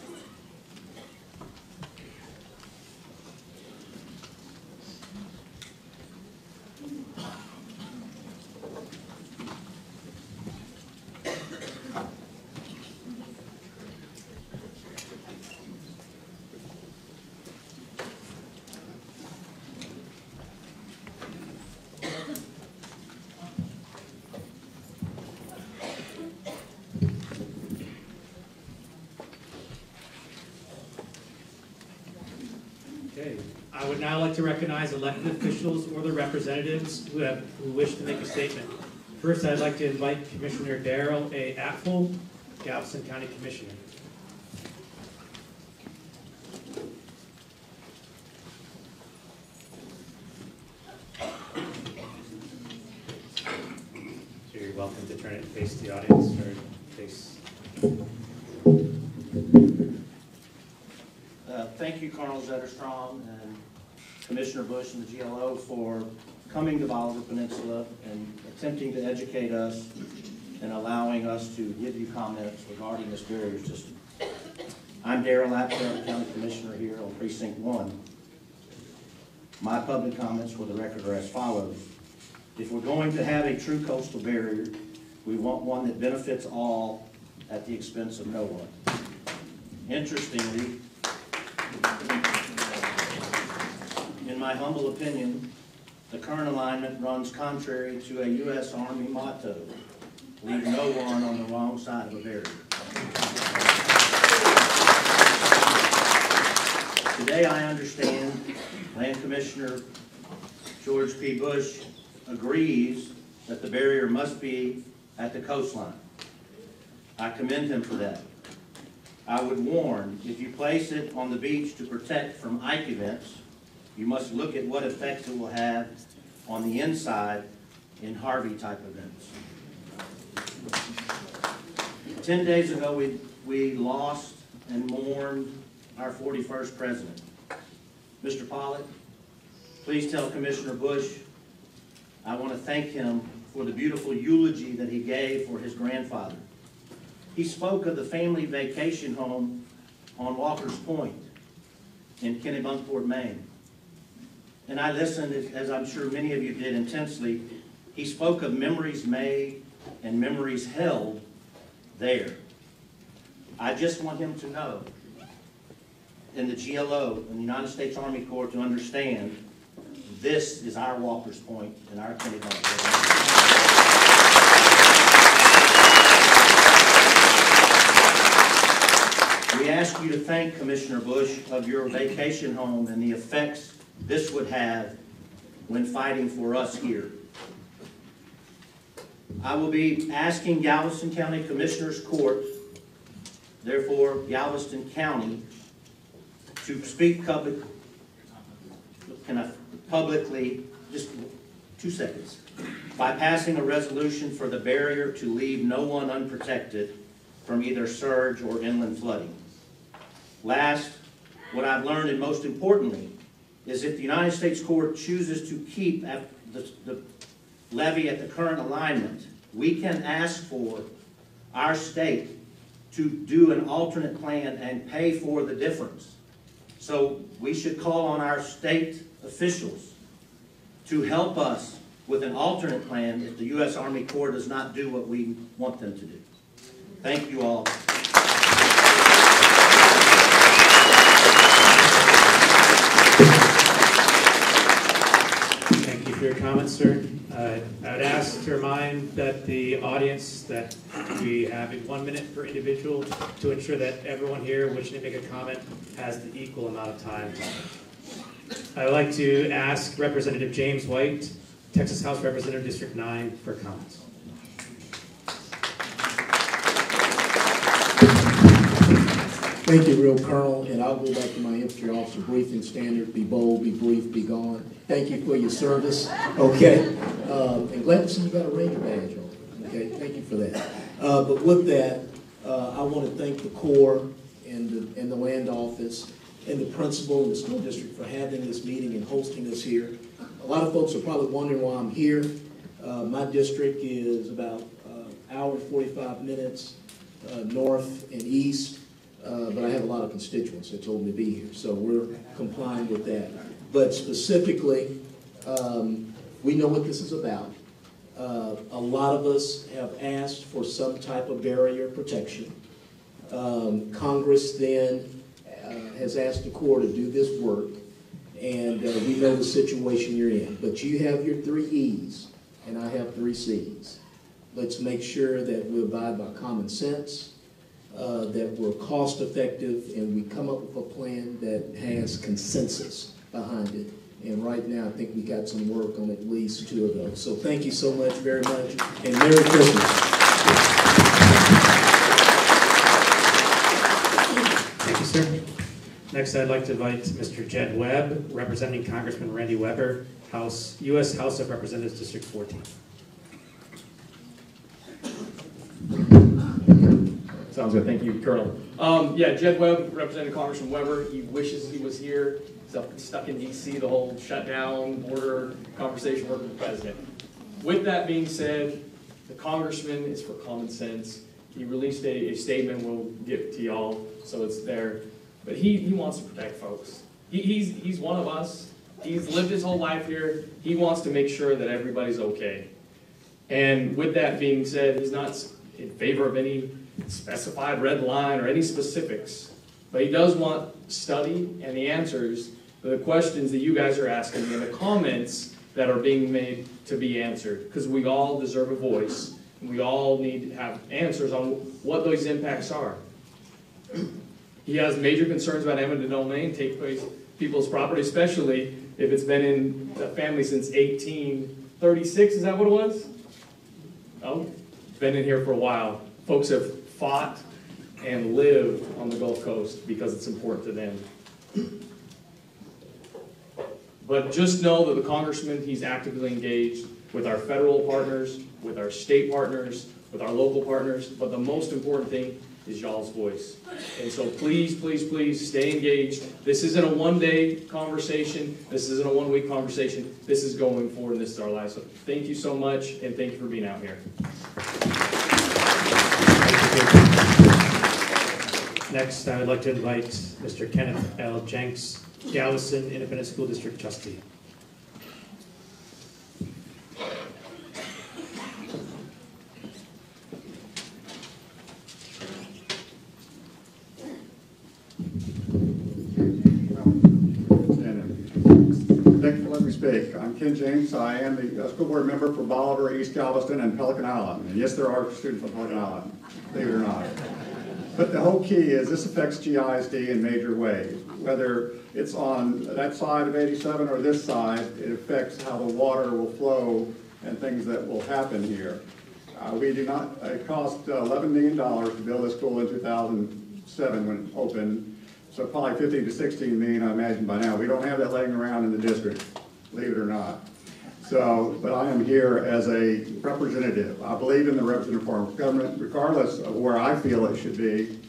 Okay, I would now like to recognize elected officials or their representatives who wish to make a statement. First, I'd like to invite Commissioner Darrell A. Apfel, Galveston County Commissioner. So you're welcome to turn it and face the audience or face. Thank you, Colonel Zetterstrom and Commissioner Bush and the GLO for coming to Bolivar Peninsula and attempting to educate us and allowing us to give you comments regarding this barrier system. I'm Darrell Apfel, County Commissioner here on Precinct 1. My public comments for the record are as follows. If we're going to have a true coastal barrier, we want one that benefits all at the expense of no one. Interestingly, in my humble opinion, the current alignment runs contrary to a U.S. Army motto, leave no one on the wrong side of a barrier. Today I understand Land Commissioner George P. Bush agrees that the barrier must be at the coastline. I commend him for that. I would warn, if you place it on the beach to protect from Ike events, you must look at what effects it will have on the inside in Harvey type events. 10 days ago, we lost and mourned our 41st president. Mr. Pollock, please tell Commissioner Bush I want to thank him for the beautiful eulogy that he gave for his grandfather. He spoke of the family vacation home on Walker's Point in Kennebunkport, Maine. And I listened, as I'm sure many of you did, intensely. He spoke of memories made and memories held there. I just want him to know, in the GLO, in the United States Army Corps, to understand this is our Walker's Point and our Kennebunkport. We ask you to thank Commissioner Bush of your vacation home and the effects this would have when fighting for us here. I will be asking Galveston County Commissioners Court, therefore Galveston County, to speak publicly, just 2 seconds, by passing a resolution for the barrier to leave no one unprotected from either surge or inland flooding. Last, what I've learned, and most importantly, is if the United States Court chooses to keep the levee at the current alignment, we can ask for our state to do an alternate plan and pay for the difference. So we should call on our state officials to help us with an alternate plan if the U.S. Army Corps does not do what we want them to do. Thank you all. Thank you for your comments, sir. I would ask to remind that the audience that we have 1 minute per individual to ensure that everyone here wishing to make a comment has the equal amount of time. I would like to ask Representative James White, Texas House Representative District 9, for comments. Thank you, Real Colonel, and I'll go back to my infantry officer briefing standard: be bold, be brief, be gone. Thank you for your service, okay? And glad to see you got a Ranger badge on, okay? Thank you for that. But with that, I want to thank the Corps and the Land Office and the principal and the school district for having this meeting and hosting us here. A lot of folks are probably wondering why I'm here. My district is about hour and 45 minutes north and east, but I have a lot of constituents that told me to be here, so we're complying with that. But specifically, we know what this is about. A lot of us have asked for some type of barrier protection. Congress then has asked the Corps to do this work, and we know the situation you're in. But you have your 3 E's, and I have 3 C's. Let's make sure that we abide by common sense, that we're cost effective, and we come up with a plan that has consensus behind it. And right now, I think we got some work on at least 2 of those. So thank you so much, very much, and Merry Christmas. Thank you, sir. Next, I'd like to invite Mr. Jed Webb, representing Congressman Randy Weber, U.S. House of Representatives, District 14. Sounds good. Thank you, Colonel. Yeah, Jed Webb, representing Congressman Weber. He wishes he was here. He's stuck in D.C., the whole shutdown, border conversation, working with the president. With that being said, the congressman is for common sense. He released a statement we'll give to y'all, so it's there. But he wants to protect folks. He's one of us. He's lived his whole life here. He wants to make sure that everybody's okay. And with that being said, he's not in favor of any specified red line or any specifics. But he does want study and the answers to the questions that you guys are asking and the comments that are being made to be answered. Because we all deserve a voice. And we all need to have answers on what those impacts are. He has major concerns about eminent domain take place people's property, especially if it's been in the family since 1836. Is that what it was? Oh, it's been in here for a while. Folks have fought and lived on the Gulf Coast because it's important to them. But just know that the congressman, he's actively engaged with our federal partners, with our state partners, with our local partners, but the most important thing is y'all's voice. And so please, please, please stay engaged. This isn't a one-day conversation. This isn't a one-week conversation. This is going forward, and this is our life. So thank you so much, and thank you for being out here. Next, I would like to invite Mr. Kenneth L. Jenks, Galveston Independent School District Trustee. Thanks for letting me speak. I'm Ken James. I am the school board member for Bolivar, East Galveston, and Pelican Island. And yes, there are students on Pelican Island, believe it or not. But the whole key is this affects GISD in major ways. Whether it's on that side of 87 or this side, it affects how the water will flow and things that will happen here. It cost $11 million to build this school in 2007 when it opened. So probably 15 to 16 million, I imagine by now. We don't have that laying around in the district, believe it or not. So, but I am here as a representative. I believe in the representative form of government, regardless of where I feel it should be.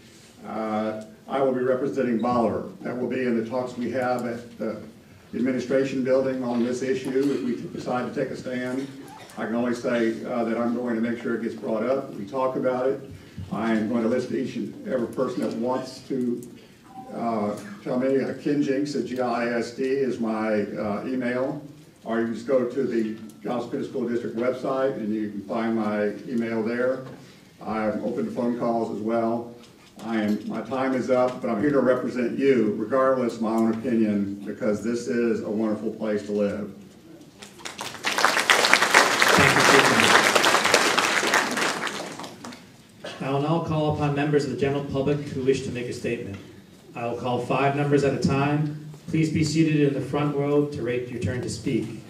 I will be representing Bolivar. That will be in the talks we have at the administration building on this issue if we decide to take a stand. I can only say that I'm going to make sure it gets brought up. We talk about it. I am going to list each and every person that wants to tell me. Ken Jinks at GISD is my email, or you can just go to the Galveston School District website and you can find my email there. I'm open to phone calls as well. My time is up, but I'm here to represent you, regardless of my own opinion, because this is a wonderful place to live. I will now call upon members of the general public who wish to make a statement. I will call 5 numbers at a time. Please be seated in the front row to wait your turn to speak.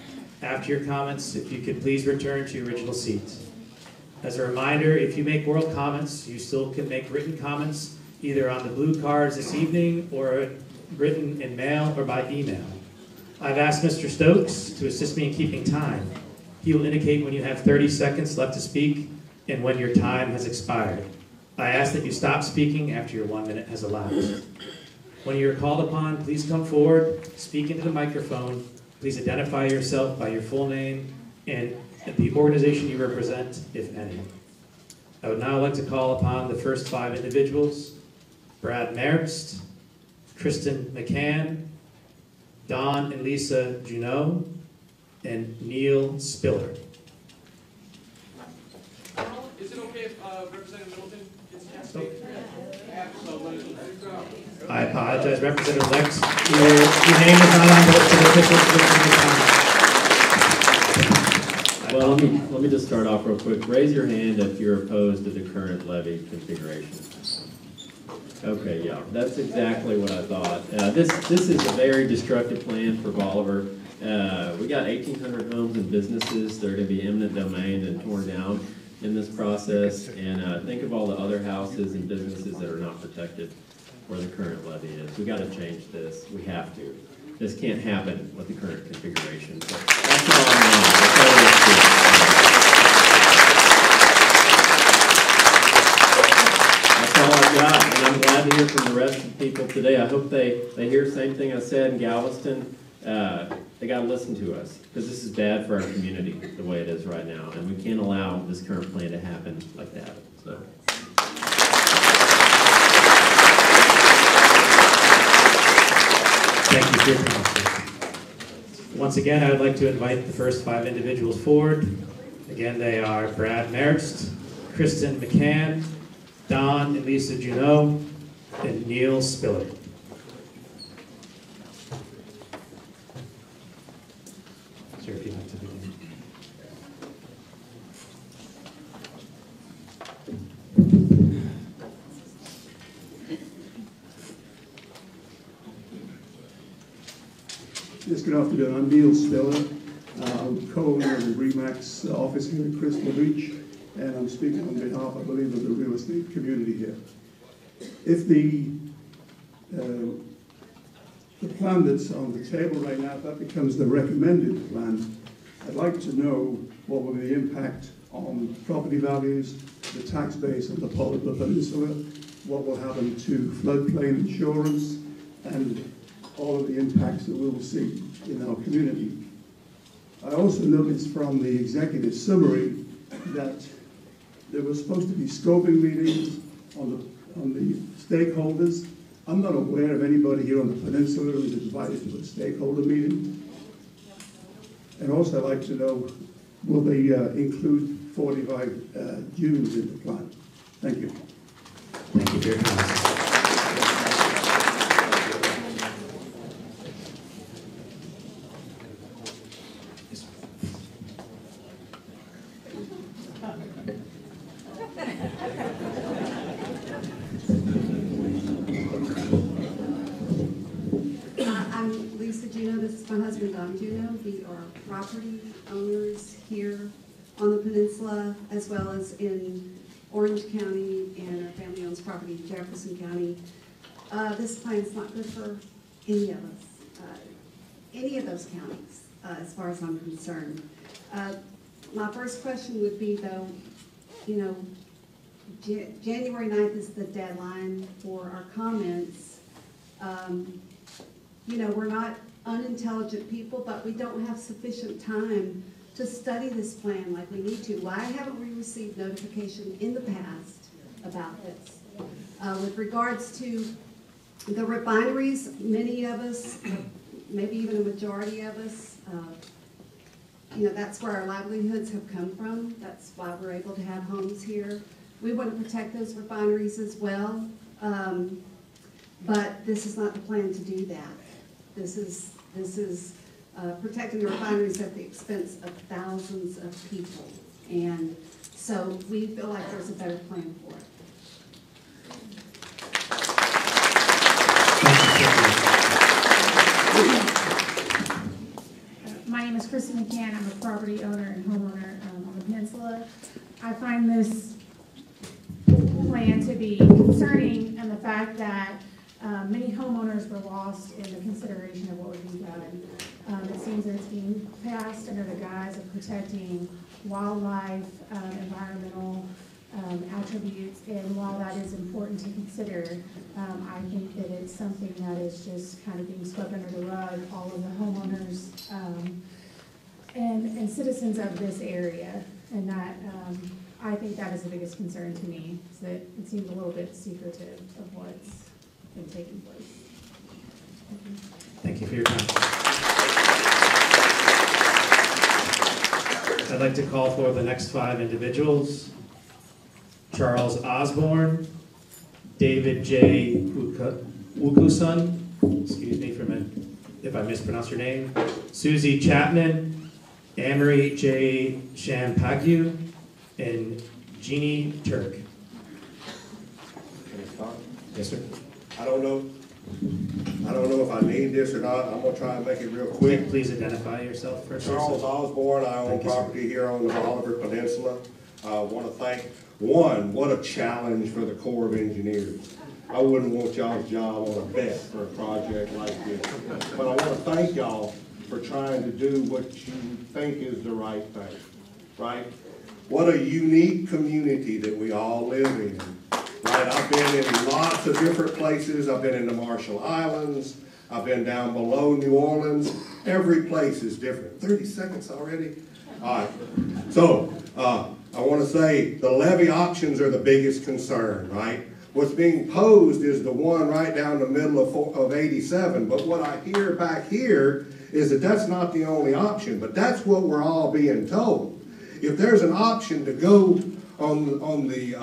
After your comments, if you could please return to your original seats. As a reminder, if you make oral comments, you still can make written comments either on the blue cards this evening or written in mail or by email. I've asked Mr. Stokes to assist me in keeping time. He will indicate when you have 30 seconds left to speak and when your time has expired. I ask that you stop speaking after your 1 minute has elapsed. When you are called upon, please come forward, speak into the microphone. Please identify yourself by your full name and the organization you represent, if any. I would now like to call upon the first 5 individuals: Brad Mertz, Kristen McCann, Don and Lisa Junot, and Neil Spiller. Is it okay if Representative Middleton gets to speak? I apologize, Representative Lex. Your name is not on the list of officials. Well, let me just start off real quick. Raise your hand if you're opposed to the current levy configuration. Okay, yeah, that's exactly what I thought. This is a very destructive plan for Bolivar. We got 1,800 homes and businesses that are going to be eminent domain and torn down in this process. And think of all the other houses and businesses that are not protected where the current levy is. We got to change this. We have to. This can't happen with the current configuration. So that's all I'm on. That's all I've got, and I'm glad to hear from the rest of the people today. I hope they hear the same thing I said in Galveston. They got to listen to us, because this is bad for our community the way it is right now, and we can't allow this current plan to happen like that. So. Thank you for your comments. Once again, I would like to invite the first 5 individuals forward. Again, they are Brad Mertz, Kristen McCann, Don and Lisa Junot, and Neil Spiller. Sir, if you'd like to begin. Yes, good afternoon. I'm Neil Spiller. I'm co-owner of the RE/MAX office here in Crystal Beach, and I'm speaking on behalf, I believe, of the real estate community here. If the plan that's on the table right now, if that becomes the recommended plan, I'd like to know what will be the impact on property values, the tax base on the Bolivar Peninsula, what will happen to floodplain insurance, and all of the impacts that we will see in our community. I also noticed from the executive summary that there was supposed to be scoping meetings on the stakeholders. I'm not aware of anybody here on the peninsula who is invited to a stakeholder meeting. And also I'd like to know, will they include 45 dunes in the plan? Thank you. Thank you for your comments. I'm Lisa Juno. This is my husband, Don Juno. We are property owners here on the peninsula, as well as in Orange County, and our family owns property in Jefferson County. This plan is not good for any of us, any of those counties, as far as I'm concerned. My first question would be, though, you know, January 9th is the deadline for our comments. You know, we're not unintelligent people, but we don't have sufficient time to study this plan like we need to. Why haven't we received notification in the past about this? With regards to the refineries, many of us, maybe even a majority of us, you know, that's where our livelihoods have come from. That's why we're able to have homes here. We want to protect those refineries as well, but this is not the plan to do that. This is protecting the refineries at the expense of thousands of people, and so we feel like there's a better plan for it. My name is Kristen McCann. I'm a property owner and homeowner on the peninsula. I find this plan to be concerning, and the fact that many homeowners were lost in the consideration of what would be done. It seems that it's being passed under the guise of protecting wildlife, environmental attributes, and while that is important to consider, I think that it's something that is just kind of being swept under the rug. All of the homeowners and citizens of this area, and that I think that is the biggest concern to me, is that it seems a little bit secretive of what's been taking place. Thank you for your time. I'd like to call for the next 5 individuals. Charles Osborne, David J. Wukusun, excuse me if I mispronounce your name, Susie Chapman, Amory J. Shampagu, and Jeannie Turk. Can I start? Yes, sir. I don't know if I need this or not. I'm gonna try and make it real quick. Please identify yourself first. Charles Osborne, I own Thank you, sir. property here on the Bolivar Peninsula. I want to thank, what a challenge for the Corps of Engineers. I wouldn't want y'all's job on a bet for a project like this. But I want to thank y'all for trying to do what you think is the right thing, right? What a unique community that we all live in. Right, I've been in lots of different places. I've been in the Marshall Islands. I've been down below New Orleans. Every place is different. 30 seconds already? All right. So, I want to say the levee options are the biggest concern, right? What's being posed is the one right down the middle of 87. But what I hear back here is that that's not the only option. But that's what we're all being told. If there's an option to go on the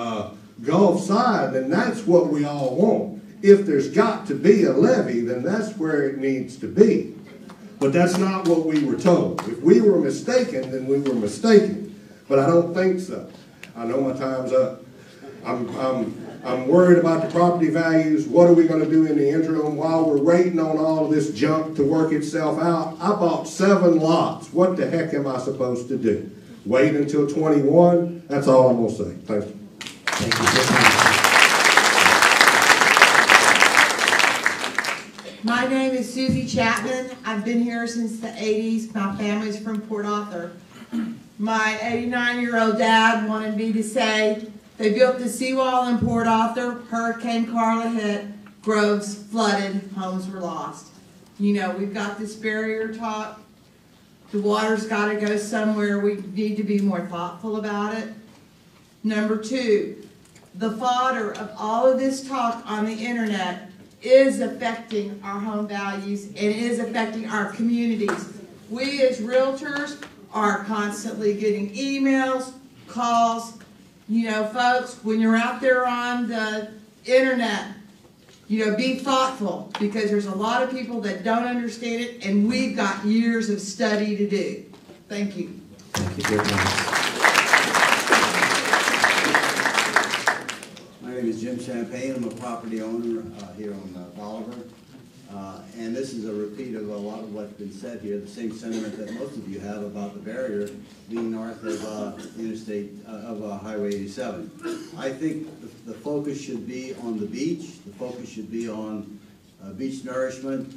Gulf side, then that's what we all want. If there's got to be a levee, then that's where it needs to be. But that's not what we were told. If we were mistaken, then we were mistaken. But I don't think so. I know my time's up. I'm worried about the property values. What are we going to do in the interim while we're waiting on all of this junk to work itself out? I bought 7 lots. What the heck am I supposed to do? Wait until 21? That's all I'm going to say. Thank you. Thank you for your time. My name is Susie Chapman. I've been here since the 80s. My family's from Port Arthur. My 89-year-old dad wanted me to say they built the seawall in Port Arthur. Hurricane Carla hit. Groves flooded. Homes were lost. You know, we've got this barrier talk. The water's got to go somewhere. We need to be more thoughtful about it. Number 2, the fodder of all of this talk on the internet is affecting our home values and is affecting our communities. We as realtors are constantly getting emails, calls. You know, folks, when you're out there on the internet, you know, be thoughtful, because there's a lot of people that don't understand it, and we've got years of study to do. Thank you. Thank you for your time. My name is Jim Champagne. I'm a property owner here on Bolivar. And this is a repeat of a lot of what's been said here, the same sentiment that most of you have about the barrier being north of Highway 87. I think the focus should be on the beach. The focus should be on beach nourishment,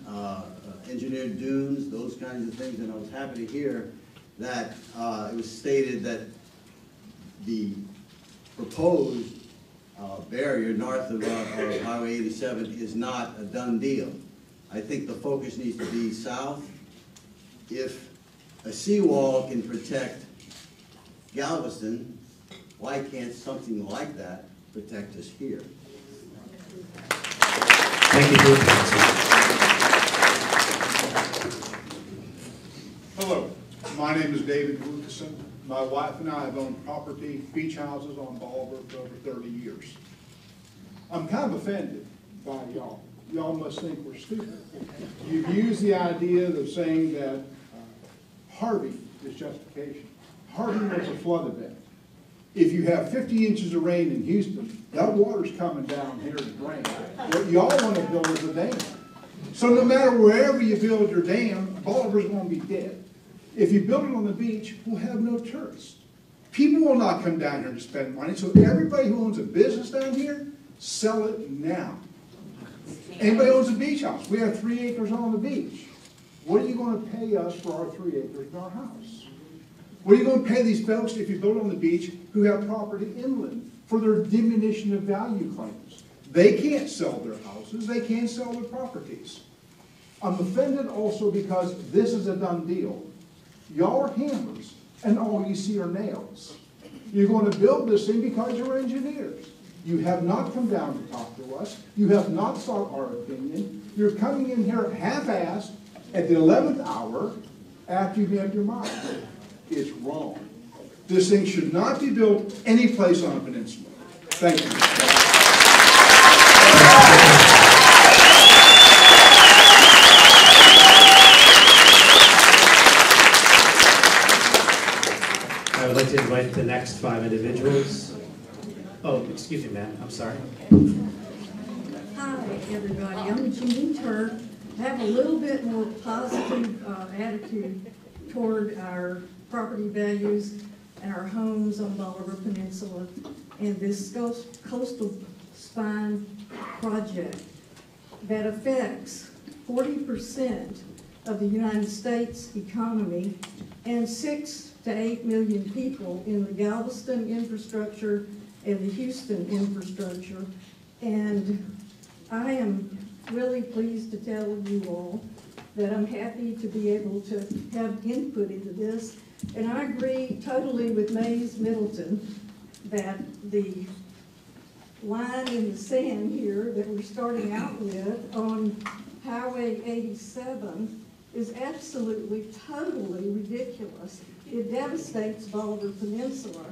engineered dunes, those kinds of things. And I was happy to hear that it was stated that the proposed barrier north of Highway 87 is not a done deal. I think the focus needs to be south. If a seawall can protect Galveston, why can't something like that protect us here? Thank you for your answer. Hello, my name is David Wilkerson. My wife and I have owned property, beach houses on Bolivar for over 30 years. I'm kind of offended by y'all. Y'all must think we're stupid. You've used the idea of saying that Harvey is justification. Harvey was a flood event. If you have 50 inches of rain in Houston, that water's coming down here to drain. What y'all want to build is a dam. So no matter wherever you build your dam, Bolivar's going to be dead. If you build it on the beach, we'll have no tourists. People will not come down here to spend money, so everybody who owns a business down here, sell it now. Anybody owns a beach house? We have 3 acres on the beach. What are you going to pay us for our 3 acres in our house? What are you going to pay these folks if you build on the beach who have property inland for their diminution of value claims. They can't sell their houses, they can't sell their properties. I'm offended also because this is a done deal. Y'all are hammers, and all you see are nails. You're going to build this thing because you're engineers. You have not come down to talk to us. You have not sought our opinion. You're coming in here half-assed at the 11th hour after you've made up your mind. It's wrong. This thing should not be built any place on a peninsula. Thank you. I would like to invite the next 5 individuals. Oh, excuse me, ma'am, I'm sorry. Hi, everybody. I'm Jean Turk. I have a little bit more positive attitude toward our property values and our homes on Bolivar Peninsula and this coastal spine project that affects 40% of the United States economy and 6 to 8 million people in the Galveston infrastructure and the Houston infrastructure. And I am really pleased to tell you all that I'm happy to be able to have input into this. And I agree totally with Mays Middleton that the line in the sand here that we're starting out with on Highway 87 is absolutely, totally ridiculous. It devastates Bolivar Peninsula,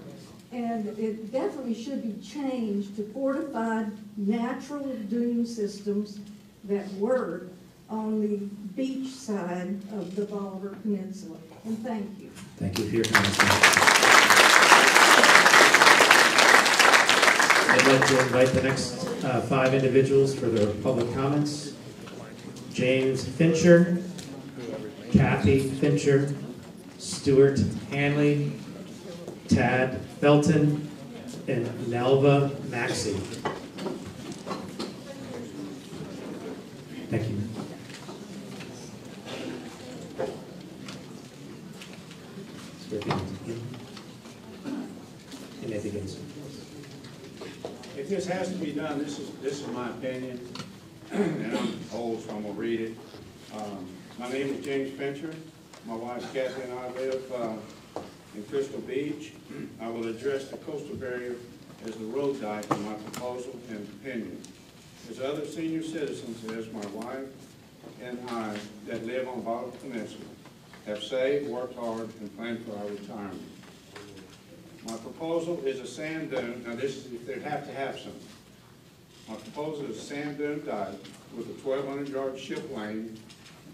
and it definitely should be changed to fortified natural dune systems that work on the beach side of the Bolivar Peninsula. And thank you. Thank you for your comments. I'd like to invite the next 5 individuals for their public comments. James Fincher, Kathy Fincher, Stuart Hanley, Tad Felton, and Nelva Maxey. Thank you. If this has to be done, this is my opinion, and I'm old, so I'm gonna read it. My name is James Fincher. My wife Kathy and I live in Crystal Beach. I will address the coastal barrier as the road dike in my proposal and opinion. As other senior citizens, as my wife and I that live on Bolivar Peninsula have saved, worked hard, and planned for our retirement. My proposal is a sand dune. Now this is if they'd have to have some. My proposal is a sand dune dike with a 1,200-yard ship lane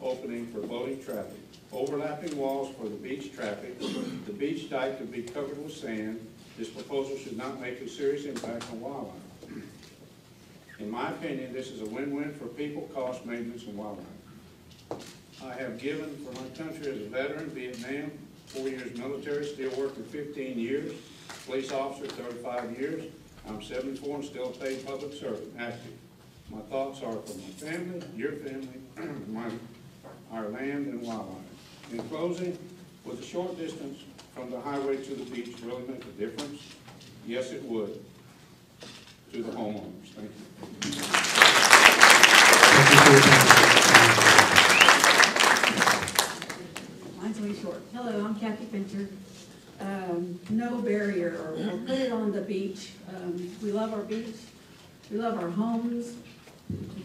opening for boating traffic. Overlapping walls for the beach traffic. The beach dike could be covered with sand. This proposal should not make a serious impact on wildlife. In my opinion, this is a win-win for people, cost, maintenance, and wildlife. I have given for my country as a veteran, Vietnam, 4 years military, still working 15 years, police officer 35 years. I'm 74 and still a paid public servant, active. My thoughts are for my family, your family, our land and wildlife. In closing, would a short distance from the highway to the beach really make a difference? Yes, it would, to the homeowners. Thank you. Mine's way short. Hello, I'm Kathy Fincher. No barrier, or we'll put it on the beach. We love our beach. We love our homes.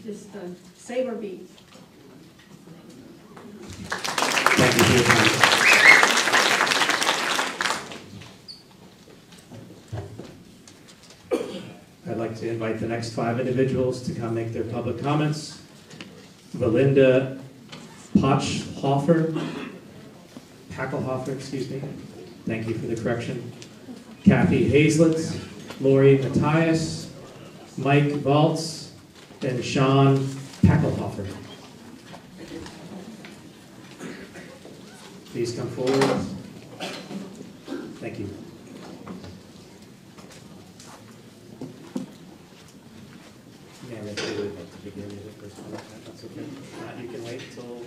Just save our beach. Thank you for your time. I'd like to invite the next 5 individuals to come make their public comments. Belinda Packelhofer, excuse me. Thank you for the correction. Kathy Hazlett, Lori Matthias, Mike Valtz, and Sean Packelhofer. Please come forward. Thank you. Ma'am, if you would like to begin with the first one, that's okay. If not, you can wait until.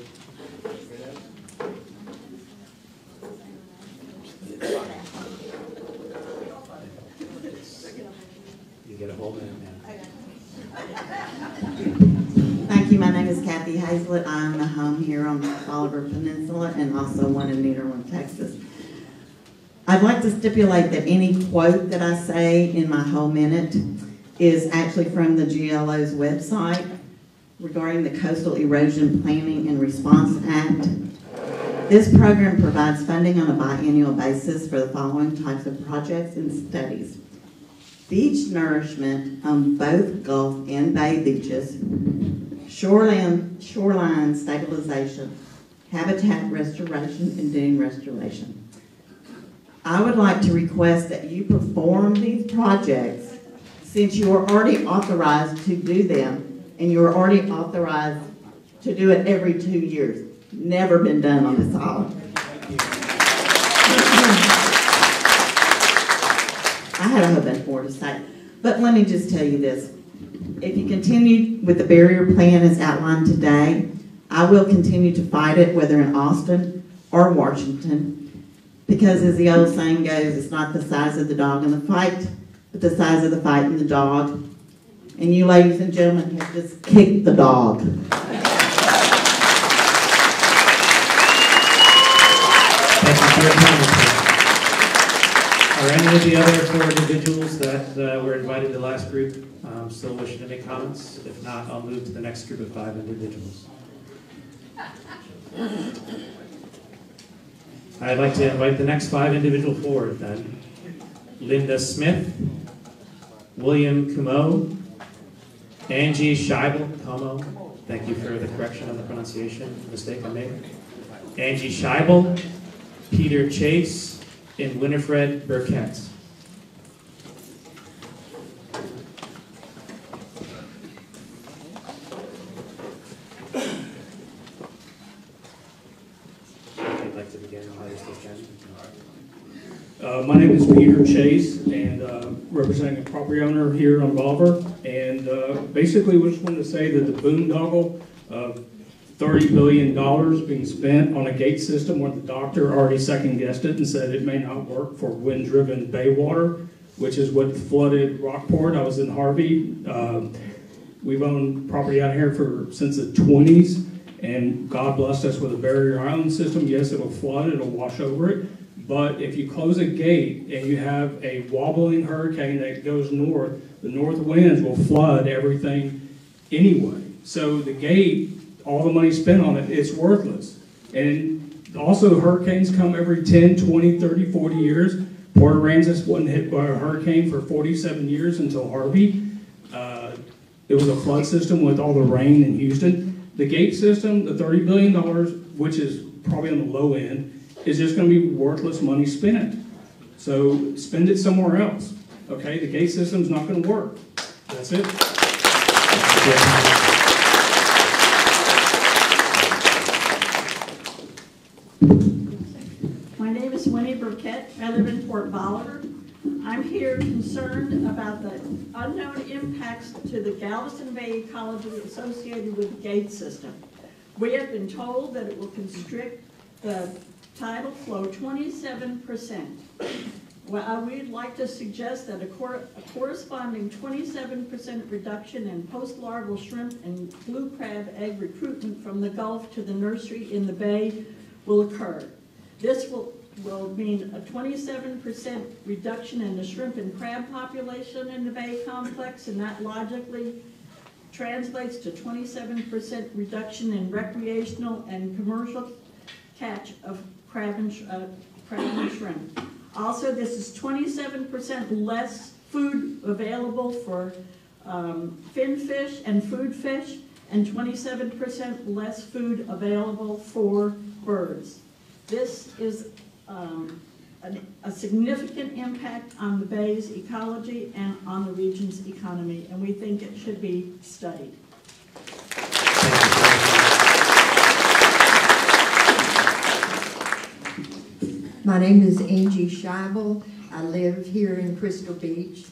Hazlett. I own a home here on the Bolivar Peninsula and also one in Nederland, Texas. I'd like to stipulate that any quote that I say in my whole minute is actually from the GLO's website regarding the Coastal Erosion Planning and Response Act. This program provides funding on a biennial basis for the following types of projects and studies: beach nourishment on both Gulf and Bay beaches, shoreline stabilization, habitat restoration, and dune restoration. I would like to request that you perform these projects since you are already authorized to do them, and you are already authorized to do it every 2 years. Never been done on this island. I had a whole bunch more to say, but let me just tell you this. If you continue with the barrier plan as outlined today, I will continue to fight it, whether in Austin or Washington, because as the old saying goes, it's not the size of the dog in the fight, but the size of the fight in the dog. And you ladies and gentlemen have just kicked the dog. Thank you for your comments. Are any of the other 4 individuals that were invited to the last group still wishing to make comments? If not, I'll move to the next group of 5 individuals. I'd like to invite the next 5 individuals forward then. Linda Smith, William Kumo, Angie Scheibel, Como, thank you for the correction on the pronunciation mistake I made. Angie Scheibel, Peter Chase, and Winifred Burkett. I'd like to begin. My name is Peter Chase, and representing a property owner here on Bolivar. And basically, we just wanted to say that the boondoggle of $30 billion being spent on a gate system where the doctor already second-guessed it and said it may not work for wind-driven bay water, which is what flooded Rockport. I was in Harvey. We've owned property out here since the 20s, and God blessed us with a barrier island system. Yes, it'll flood, it'll wash over it. But if you close a gate and you have a wobbling hurricane that goes north, the north winds will flood everything anyway. So the gate, all the money spent on it, it's worthless. And also hurricanes come every 10, 20, 30, 40 years. Port Aransas wasn't hit by a hurricane for 47 years until Harvey. It was a flood system with all the rain in Houston. The gate system, the $30 billion, which is probably on the low end, is just going to be worthless money spent. So spend it somewhere else. Okay, the gate system's not going to work. That's it. My name is Winnie Burkett. I live in Fort Bolivar. I'm here concerned about the unknown impacts to the Galveston Bay ecology associated with the gate system. We have been told that it will constrict the tidal flow 27%. Well, we'd like to suggest that a corresponding 27% reduction in post-larval shrimp and blue crab egg recruitment from the Gulf to the nursery in the bay will occur. This will mean a 27% reduction in the shrimp and crab population in the bay complex, and that logically translates to 27% reduction in recreational and commercial catch of crab and shrimp. Also, this is 27% less food available for fin fish and food fish, and 27% less food available for birds. This is a significant impact on the bay's ecology and on the region's economy, and we think it should be studied. My name is Angie Scheibel. I live here in Crystal Beach.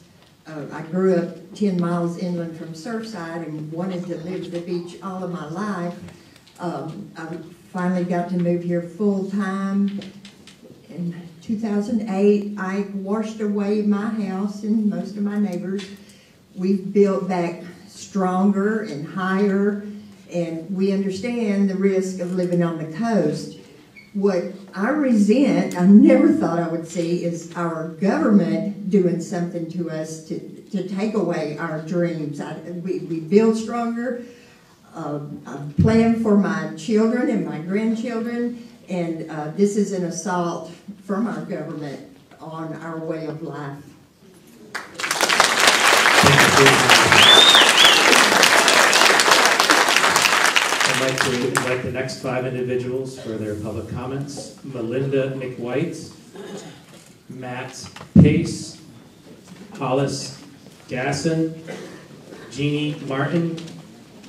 I grew up 10 miles inland from Surfside and wanted to live the beach all of my life. I finally got to move here full-time. In 2008, I washed away my house and most of my neighbors. We've built back stronger and higher, and we understand the risk of living on the coast. What I resent, I never thought I would see, is our government doing something to us to take away our dreams. We build stronger. I plan for my children and my grandchildren, and this is an assault from our government on our way of life. I'd like to invite the next 5 individuals for their public comments. Melinda McWhite, Matt Pace, Hollis Gasson, Jeannie Martin,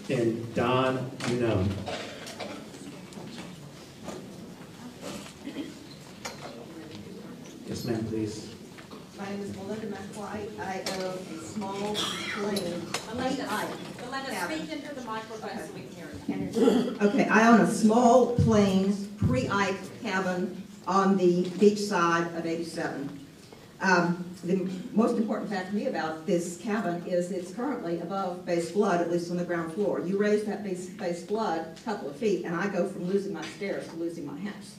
and Don Juneau. Yes, ma'am, please. My name is Melinda McWhite. I own a small plane. Melinda, speak into the microphone so we can hear you. Okay, I own a small plain pre-Ike cabin on the beach side of 87. The most important fact to me about this cabin is it's currently above base flood, at least on the ground floor. You raise that base flood a couple of feet, and I go from losing my stairs to losing my house.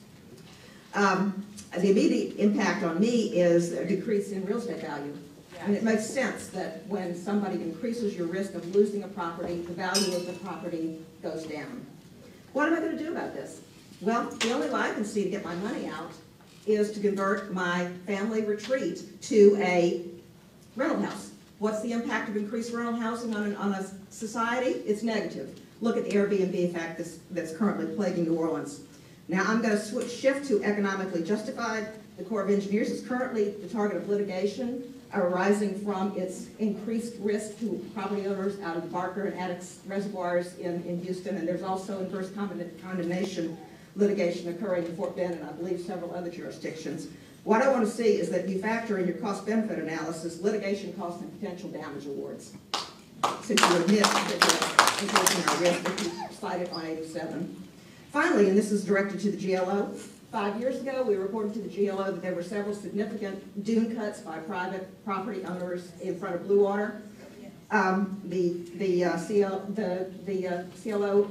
The immediate impact on me is a decrease in real estate value. And it makes sense that when somebody increases your risk of losing a property, the value of the property goes down. What am I going to do about this? Well, the only way I can see to get my money out is to convert my family retreat to a rental house. What's the impact of increased rental housing on a society? It's negative. Look at the Airbnb effect that's currently plaguing New Orleans. Now I'm going to shift to economically justified. The Corps of Engineers is currently the target of litigation arising from its increased risk to property owners out of the Barker and Addicks reservoirs in Houston, and there's also inverse condemnation litigation occurring in Fort Bend and I believe several other jurisdictions. What I want to see is that you factor in your cost-benefit analysis litigation costs and potential damage awards. Since you admit that you're increasing our risk if you cite it on 87. Finally, and this is directed to the GLO, 5 years ago we reported to the GLO that there were several significant dune cuts by private property owners in front of Blue Water. The CLO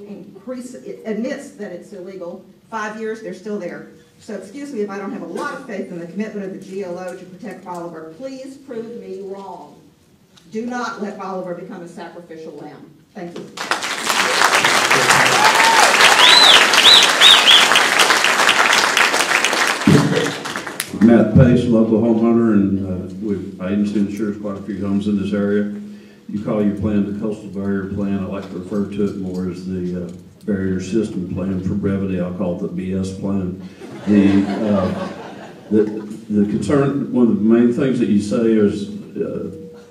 admits that it's illegal. 5 years, they're still there. So excuse me if I don't have a lot of faith in the commitment of the GLO to protect Bolivar. Please prove me wrong. Do not let Bolivar become a sacrificial lamb. Thank you. Matt Pace, local homeowner, and I agency insures quite a few homes in this area. You call your plan the coastal barrier plan. I like to refer to it more as the barrier system plan. For brevity, I'll call it the BS plan. The concern, one of the main things that you say is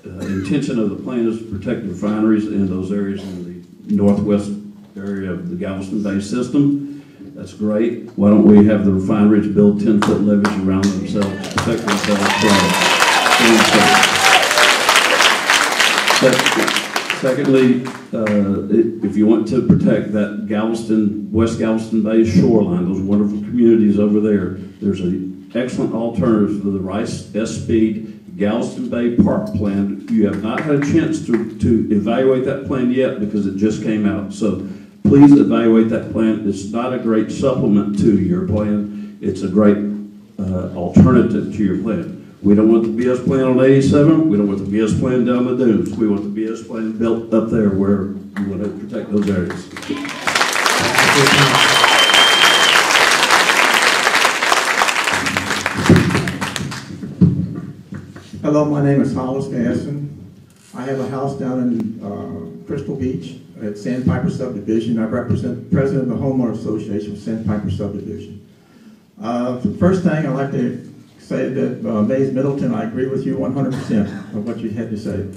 intention of the plan is to protect the refineries in those areas in the northwest area of the Galveston Bay system. That's great. Why don't we have the refineries build 10-foot levees around themselves to protect themselves from Secondly, if you want to protect that West Galveston Bay shoreline, those wonderful communities over there, there's an excellent alternative for the Rice S-Speed Galveston Bay Park plan. You have not had a chance to evaluate that plan yet because it just came out. So please evaluate that plan. It's not a great supplement to your plan. It's a great alternative to your plan. We don't want the BS plan on 87. We don't want the BS plan down the dunes. We want the BS plan built up there where we want to protect those areas. Hello, my name is Hollis Gasson. I have a house down in Crystal Beach at Sandpiper Subdivision. I represent the president of the Homeowner Association of Sandpiper Subdivision. The first thing I'd like to say that Mays Middleton, I agree with you 100% of what you had to say.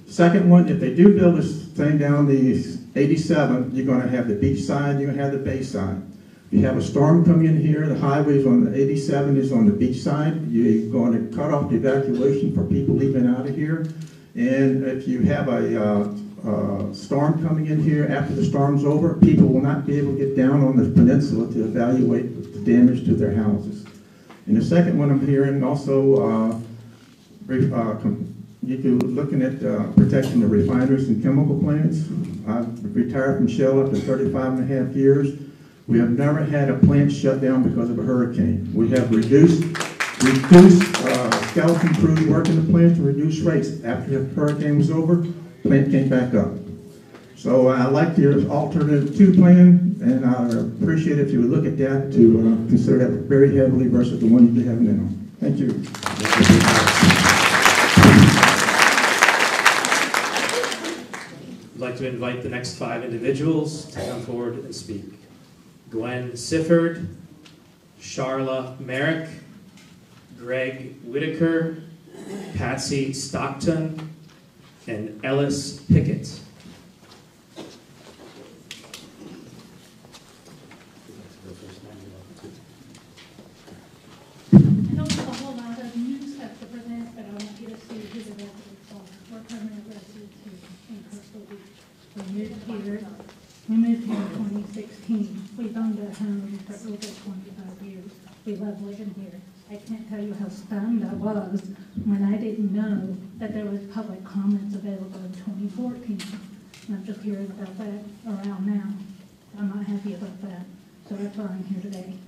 Second one, if they do build this thing down the 87, you're going to have the beach side, you're going to have the bay side. If you have a storm coming in here, the highways on the 87 is on the beach side. You're going to cut off the evacuation for people leaving out of here. And if you have a storm coming in here after the storm's over, people will not be able to get down on the peninsula to evaluate the damage to their houses. And the second one I'm hearing also If you're looking at protecting the refiners and chemical plants, I've retired from Shell after 35.5 years. We have never had a plant shut down because of a hurricane. We have reduced skeleton crews working the plants and reduced rates. After the hurricane was over, plant came back up. So I like your alternative 2 plan, and I appreciate if you would look at that to consider that very heavily versus the one you have now. Thank you. I'd like to invite the next 5 individuals to come forward and speak. Gwen Sifford, Charla Merrick, Greg Whitaker, Patsy Stockton, and Ellis Pickett. I know there's a whole lot of new stuff to present, but I want you to see who the residents are. We're permanent residents here in Crystal Beach. We moved here in 2016. We've owned a home for over 25 years. We love living here. I can't tell you how stunned I was when I didn't know that there was public comments available in 2014. And I'm just hearing about that around now. I'm not happy about that. So that's why I'm here today.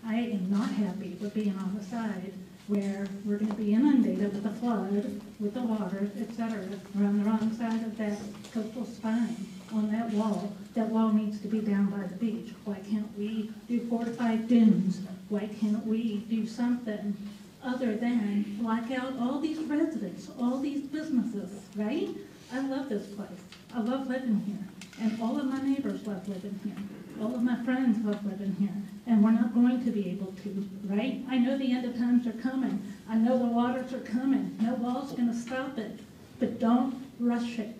I am not happy with being on the side where we're going to be inundated with the flood, with the water, etc. We're on the wrong side of that coastal spine on that wall. That wall needs to be down by the beach. Why can't we do fortified dunes? Why can't we do something other than block out all these residents, all these businesses, right? I love this place. I love living here. And all of my neighbors love living here. All of my friends love living here. And we're not going to be able to, right? I know the end of times are coming. I know the waters are coming. No wall's going to stop it. But don't rush it,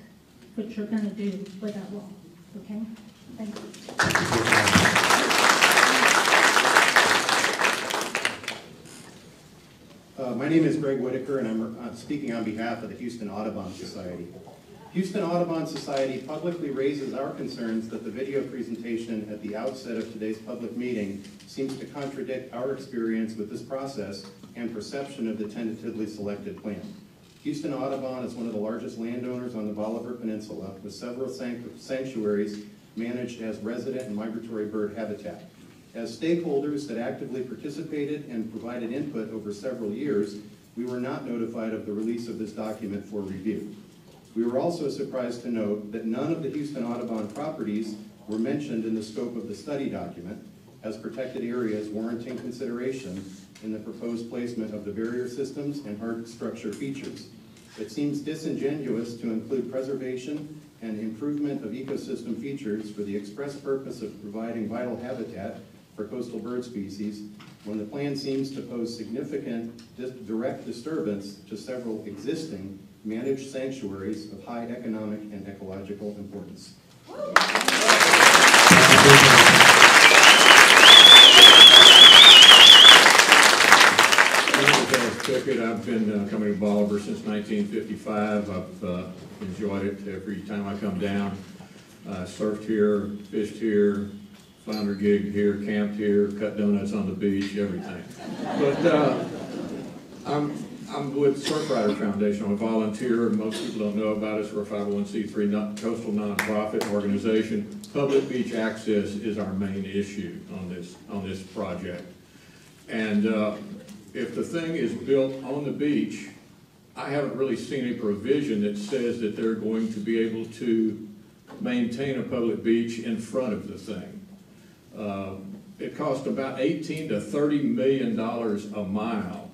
what you're going to do with that wall, okay? Thank you. My name is Greg Whitaker, and I'm speaking on behalf of the Houston Audubon Society. Houston Audubon Society publicly raises our concerns that the video presentation at the outset of today's public meeting seems to contradict our experience with this process and perception of the tentatively selected plan. Houston Audubon is one of the largest landowners on the Bolivar Peninsula, with several sanctuaries managed as resident and migratory bird habitat. As stakeholders that actively participated and provided input over several years, we were not notified of the release of this document for review. We were also surprised to note that none of the Houston Audubon properties were mentioned in the scope of the study document as protected areas warranting consideration in the proposed placement of the barrier systems and hard structure features. It seems disingenuous to include preservation and improvement of ecosystem features for the express purpose of providing vital habitat for coastal bird species when the plan seems to pose significant direct disturbance to several existing managed sanctuaries of high economic and ecological importance. I've been coming to Bolivar since 1955. I've enjoyed it every time I come down. Surfed here, fished here, flounder gigged here, camped here, cut donuts on the beach, everything. But I'm with Surfrider Foundation. I'm a volunteer. Most people don't know about us. We're a 501c3 coastal nonprofit organization. Public beach access is our main issue on this project. And if the thing is built on the beach, I haven't really seen a provision that says that they're going to be able to maintain a public beach in front of the thing. It costs about $18 to $30 million a mile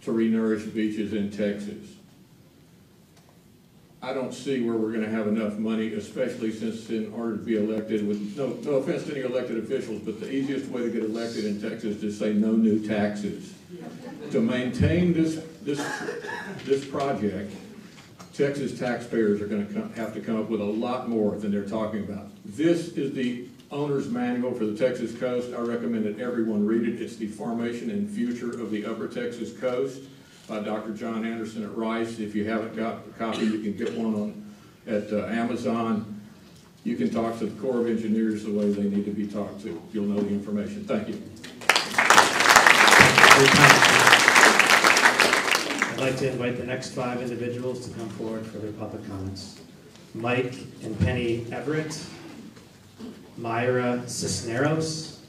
to renourish beaches in Texas. I don't see where we're going to have enough money, especially since in order to be elected, with no offense to any elected officials, but the easiest way to get elected in Texas is to say no new taxes. To maintain this project, Texas taxpayers are going to have to come up with a lot more than they're talking about. This is the owner's manual for the Texas coast. I recommend that everyone read it. It's the Formation and Future of the Upper Texas Coast by Dr. John Anderson at Rice. If you haven't got a copy, you can get one at Amazon. You can talk to the Corps of Engineers the way they need to be talked to. You'll know the information. Thank you. I'd like to invite the next 5 individuals to come forward for their public comments. Mike and Penny Everett, Myra Cisneros,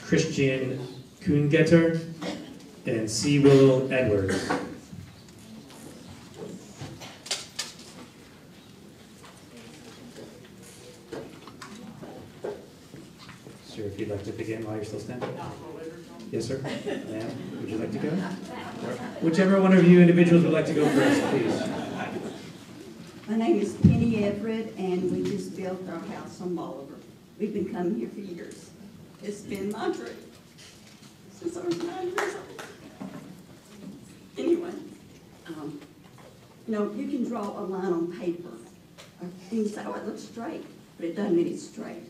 Christian Kuhngetter, and C. Willow Edwards. Sir, if you'd like to begin while you're still standing. Yes, sir. Ma'am, would you like to go? Whichever one of you individuals would like to go first, please. My name is Penny Everett, and we just built our house on Bolivar. We've been coming here for years. It's been my dream since I was 9 years old. Anyway, you know, you can draw a line on paper, and you say, oh, it looks straight, but it doesn't mean it's straight.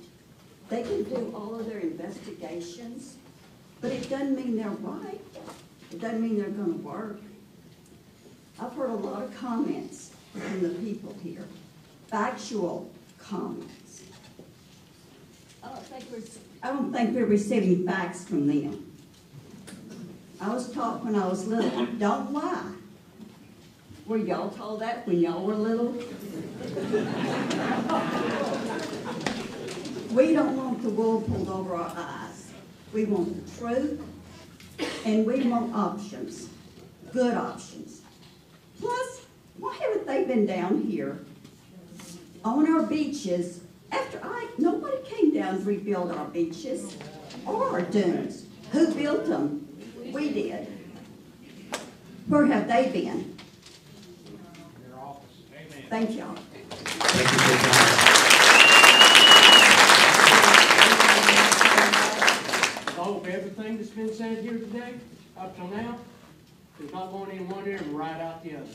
They can do all of their investigations, but it doesn't mean they're right. It doesn't mean they're going to work. I've heard a lot of comments from the people here, factual comments. I don't think we're receiving facts from them. I was taught when I was little, don't lie. Were y'all told that when y'all were little? We don't want the wool pulled over our eyes. We want the truth, and we want options, good options. Plus, why haven't they been down here on our beaches after nobody came down to rebuild our beaches or our dunes. Who built them? We did. Where have they been? Thank y'all. Thank you for your time. I hope everything that's been said here today, up till now, is not going in one ear and right out the other.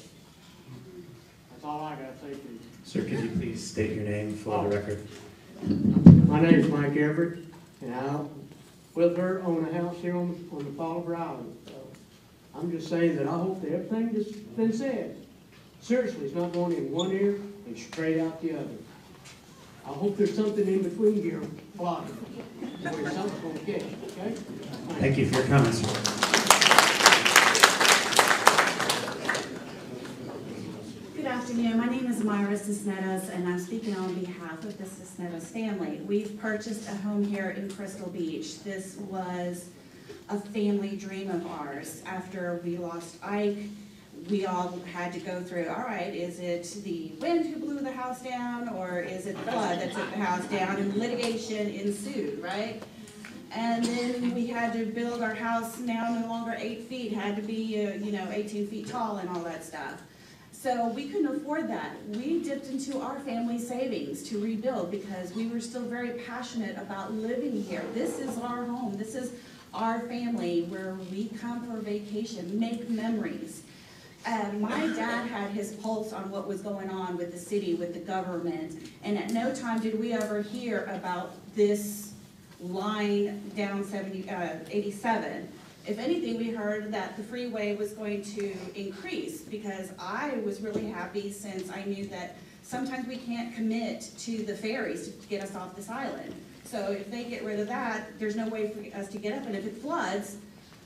That's all I got to say to you. Sir, could you please state your name for the record? My name is Mike Everett, and I, with her, own a house here on the Bolivar Island. So I'm just saying that I hope that everything that's been said, seriously, is not going in one ear and straight out the other. I hope there's something in between here blocking where something's going to catch, okay? Thank you for your comments, sir. Good afternoon. My name is Myra Cisneros, and I'm speaking on behalf of the Cisneros family. We've purchased a home here in Crystal Beach. This was a family dream of ours. After we lost Ike, we all had to go through, all right, is it the wind who blew the house down, or is it the flood that took the house down? And litigation ensued, right? And then we had to build our house, now no longer 8 feet, had to be 18 feet tall and all that stuff. So we couldn't afford that. We dipped into our family savings to rebuild because we were still very passionate about living here. This is our home. This is our family where we come for vacation, make memories. My dad had his pulse on what was going on with the city, with the government, and at no time did we ever hear about this line down 87. If anything, we heard that the freeway was going to increase because I was really happy since I knew that sometimes we can't commit to the ferries to get us off this island. So if they get rid of that, there's no way for us to get up, and if it floods,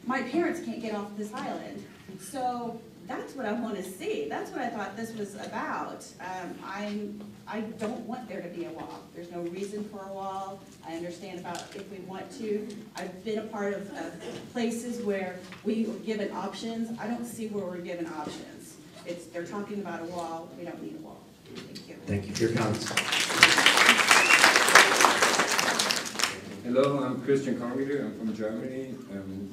my parents can't get off this island. So that's what I want to see. That's what I thought this was about. I don't want there to be a wall. There's no reason for a wall. I understand about if we want to. I've been a part of places where we were given options. I don't see where we're given options. They're talking about a wall. We don't need a wall. Thank you. Thank you for your comments. Hello, I'm Christian Kongider. I'm from Germany.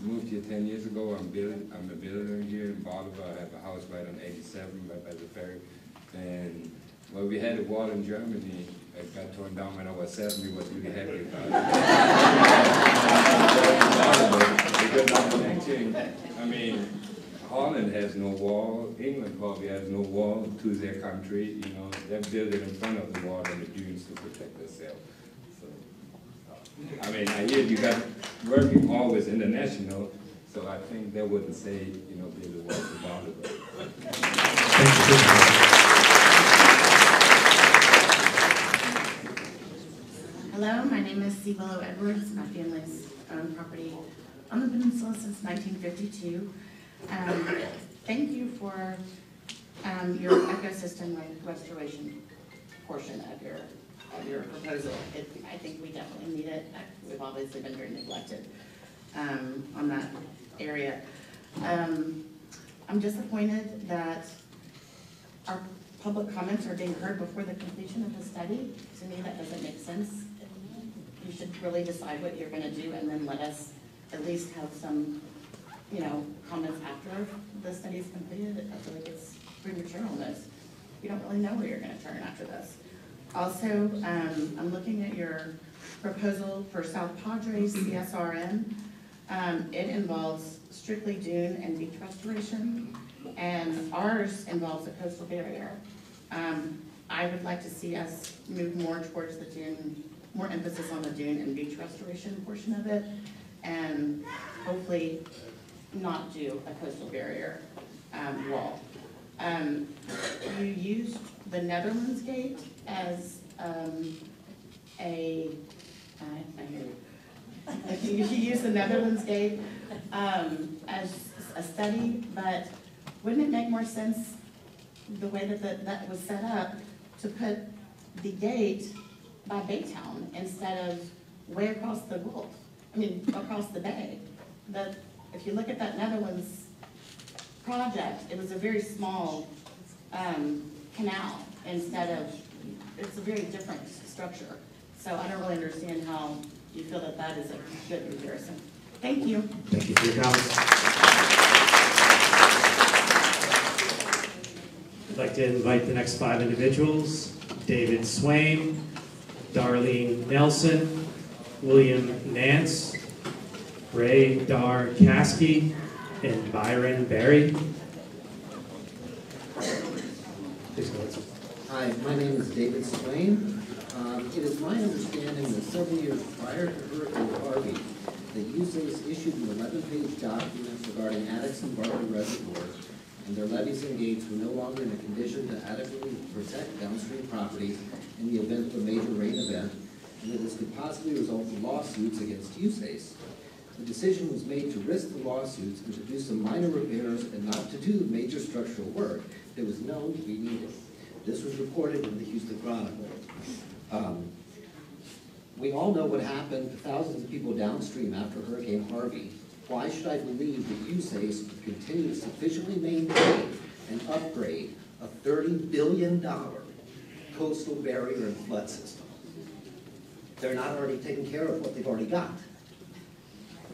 Moved here 10 years ago. I'm a builder here in Bolivar. I have a house right on 87, right by the ferry. And well, we had a wall in Germany. It got torn down when I was 7. We was really happy about it. Because I'm connecting. I mean, Holland has no wall. England probably has no wall to their country. You know, they're building in front of the wall and the dunes to protect themselves. I mean, I hear you got working always international, so I think they wouldn't say, build a wall to Bolivar. Hello, my name is C. Willow Edwards. My family's owned property on the Peninsula since 1952. Thank you for your ecosystem restoration portion of your proposal. I think we definitely need it. We've obviously been very neglected on that area. I'm disappointed that our public comments are being heard before the completion of the study. To me, that doesn't make sense. You should really decide what you're going to do and then let us at least have some, comments after the study is completed. I feel like it's premature on this. You don't really know where you're going to turn after this. Also, I'm looking at your proposal for South Padre CSRN. It involves strictly dune and beach restoration, and ours involves a coastal barrier. I would like to see us move more towards the dune, more emphasis on the dune and beach restoration portion of it, and hopefully not do a coastal barrier wall. You used the Netherlands Gate as you use the Netherlands Gate as a study, but wouldn't it make more sense the way that was set up to put the gate by Baytown instead of way across the Gulf? I mean, across the bay. If you look at that Netherlands project, it was a very small canal instead of, it's a very different structure. So I don't really understand how you feel that is a good comparison. Thank you. Thank you for your comments. I'd like to invite the next 5 individuals: David Swain, Darlene Nelson, William Nance, Ray Dar Caskey, and Byron Berry. Please go ahead. Hi, my name is David Swain. It is my understanding that several years prior to Hurricane Harvey, that USAID issued an 11-page document regarding Addicks and Barber reservoirs, and their levees and gates were no longer in a condition to adequately protect downstream properties in the event of a major rain event, and that this could possibly result in lawsuits against USAID. The decision was made to risk the lawsuits and to do some minor repairs and not to do major structural work that was known to be needed. This was reported in the Houston Chronicle. We all know what happened to thousands of people downstream after Hurricane Harvey. Why should I believe that USAID would continue to sufficiently maintain and upgrade a $30 billion coastal barrier and flood system? They're not already taking care of what they've already got.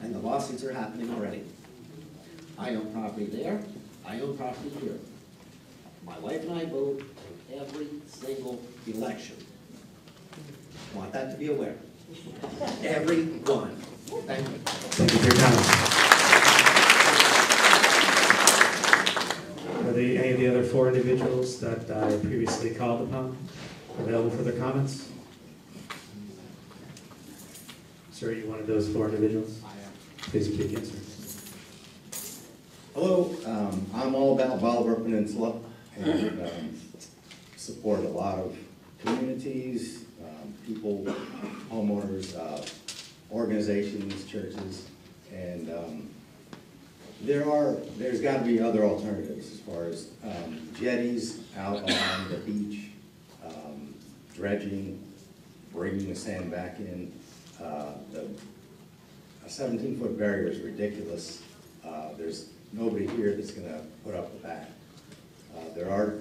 And the lawsuits are happening already. I own property there. I own property here. My wife and I vote every single election. Want that to be aware. Every one. Thank you. Thank you for your comments. Are there any of the other 4 individuals that I previously called upon available for their comments? Sir, you one of those 4 individuals? I am. Please repeat again, sir. Hello, I'm all about Bolivar Peninsula and support a lot of communities, people, homeowners, organizations, churches, and there's got to be other alternatives as far as jetties out on the beach, dredging, bringing the sand back in. A 17-foot barrier is ridiculous. There's nobody here that's going to put up with that. There are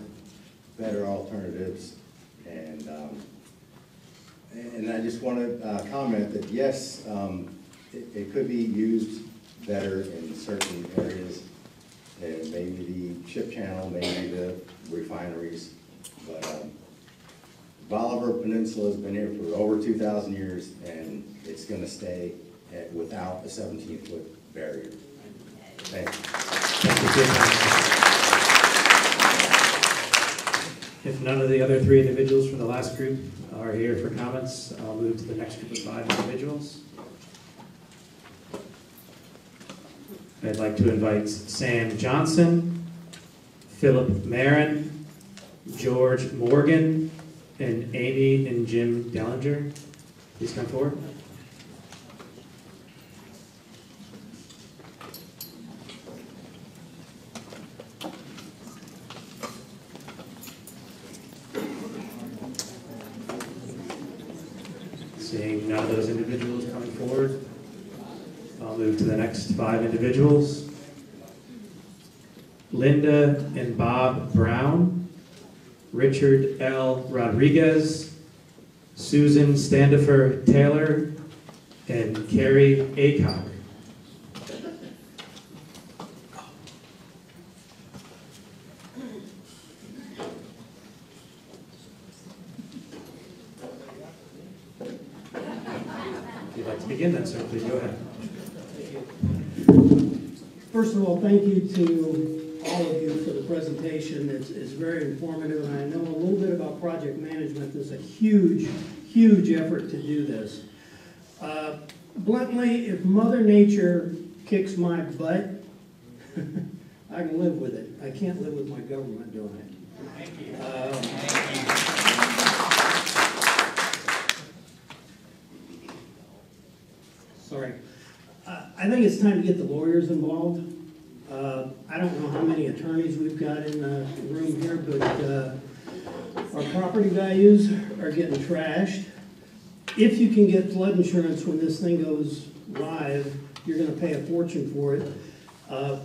better alternatives, and I just want to comment that yes, it could be used better in certain areas, and maybe the ship channel, maybe the refineries, but Bolivar Peninsula has been here for over 2,000 years, and it's going to stay without a 17-foot barrier. Thank you. Thank you for your comments. If none of the other 3 individuals from the last group are here for comments, I'll move to the next group of 5 individuals. I'd like to invite Sam Johnson, Philip Marin, George Morgan, and Amy and Jim Dellinger. Please come forward. Seeing none of those individuals coming forward, I'll move to the next 5 individuals. Linda and Bob Brown, Richard L. Rodriguez, Susan Standifer Taylor, and Carrie Acock. If you'd like to begin then, sir, please go ahead. First of all, thank you to all of you for the presentation. It's very informative, and I know a little bit about project management. There's a huge, huge effort to do this. Bluntly, if Mother Nature kicks my butt, I can live with it. I can't live with my government doing it. Thank you. Sorry. I think it's time to get the lawyers involved. I don't know how many attorneys we've got in the room here, but our property values are getting trashed. If you can get flood insurance when this thing goes live, you're going to pay a fortune for it.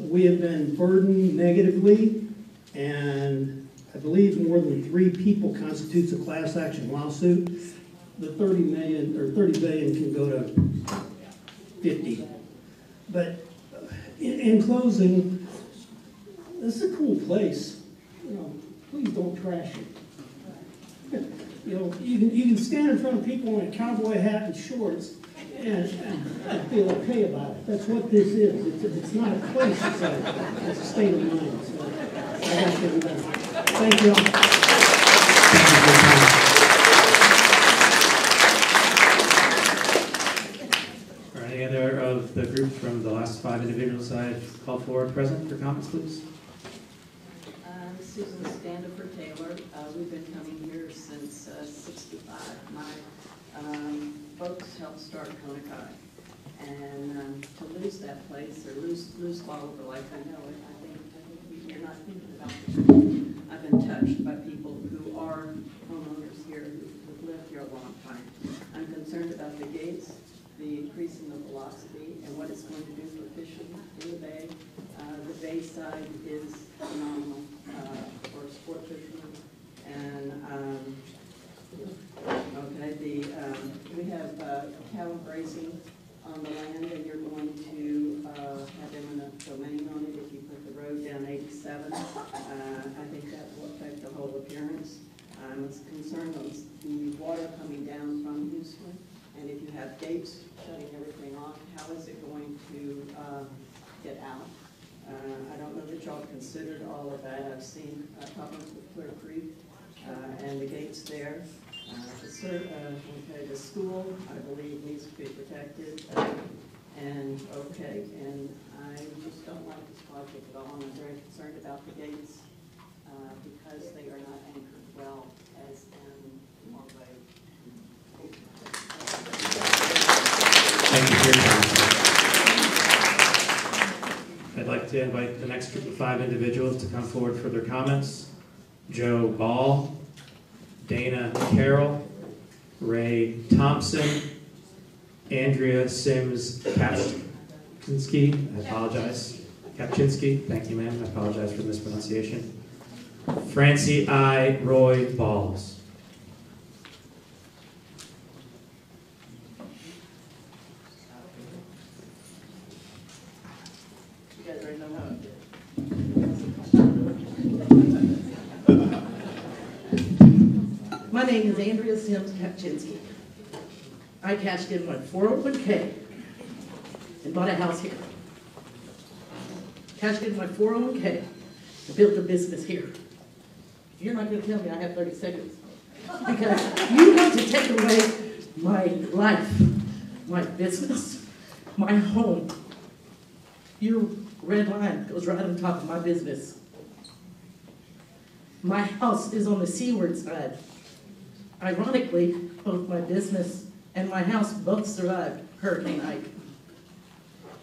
We have been burdened negatively, and I believe more than 3 people constitutes a class action lawsuit. The 30 billion can go to 50. But in closing, this is a cool place. You know, please don't trash it. You know, you can stand in front of people in a cowboy hat and shorts and feel okay about it. That's what this is. It's not a place, it's a state of mind. So I have to do that. Thank you all. Are any other of the group from the last 5 individuals I've called forward present for comments, please? Susan Standifer Taylor. We've been coming here since '65. My folks helped start Konakai. And to lose that place, or lose Bolivar like I know it, I think you're not thinking about this. I've been touched by people who are homeowners here who've lived here a long time. I'm concerned about the gates, the increasing of velocity, and what it's going to do for fishing in the bay. The bay side is phenomenal for sport fishermen. And we have cattle grazing on the land, and you're going to have eminent domain on it if you put the road down 87. I think that will affect the whole appearance. I'm concerned on the water coming down from Houston, and if you have gates shutting everything off, how is it going to get out? I don't know that y'all have considered all of that. I've seen problems with Clear Creek and the gates there. The school, I believe, needs to be protected. And I just don't like this project at all. And I'm very concerned about the gates because they are not anchored well as in Morway. Thank you for your time. I'd like to invite the next group of 5 individuals to come forward for their comments. Joe Ball, Dana Carroll, Ray Thompson, Andrea Sims Kapczynski, I apologize. Kapczynski, thank you ma'am, I apologize for the mispronunciation. Francie I. Roy Balls. You guys already know how it is. My name is Andrea Sims Kapczynski. I cashed in my 401k and bought a house here. Cashed in my 401k and built a business here. You're not going to tell me I have 30 seconds. Because you want to take away my life, my business, my home. Your red line goes right on top of my business. My house is on the seaward side. Ironically, both my business and my house both survived Hurricane Ike.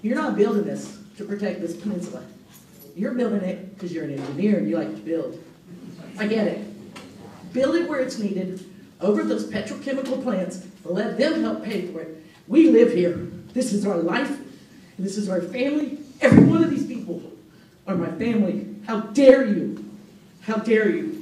You're not building this to protect this peninsula. You're building it because you're an engineer and you like to build. I get it. Build it where it's needed, over those petrochemical plants, Let them help pay for it. We live here. This is our life. And this is our family. Every one of these people are my family. How dare you? How dare you?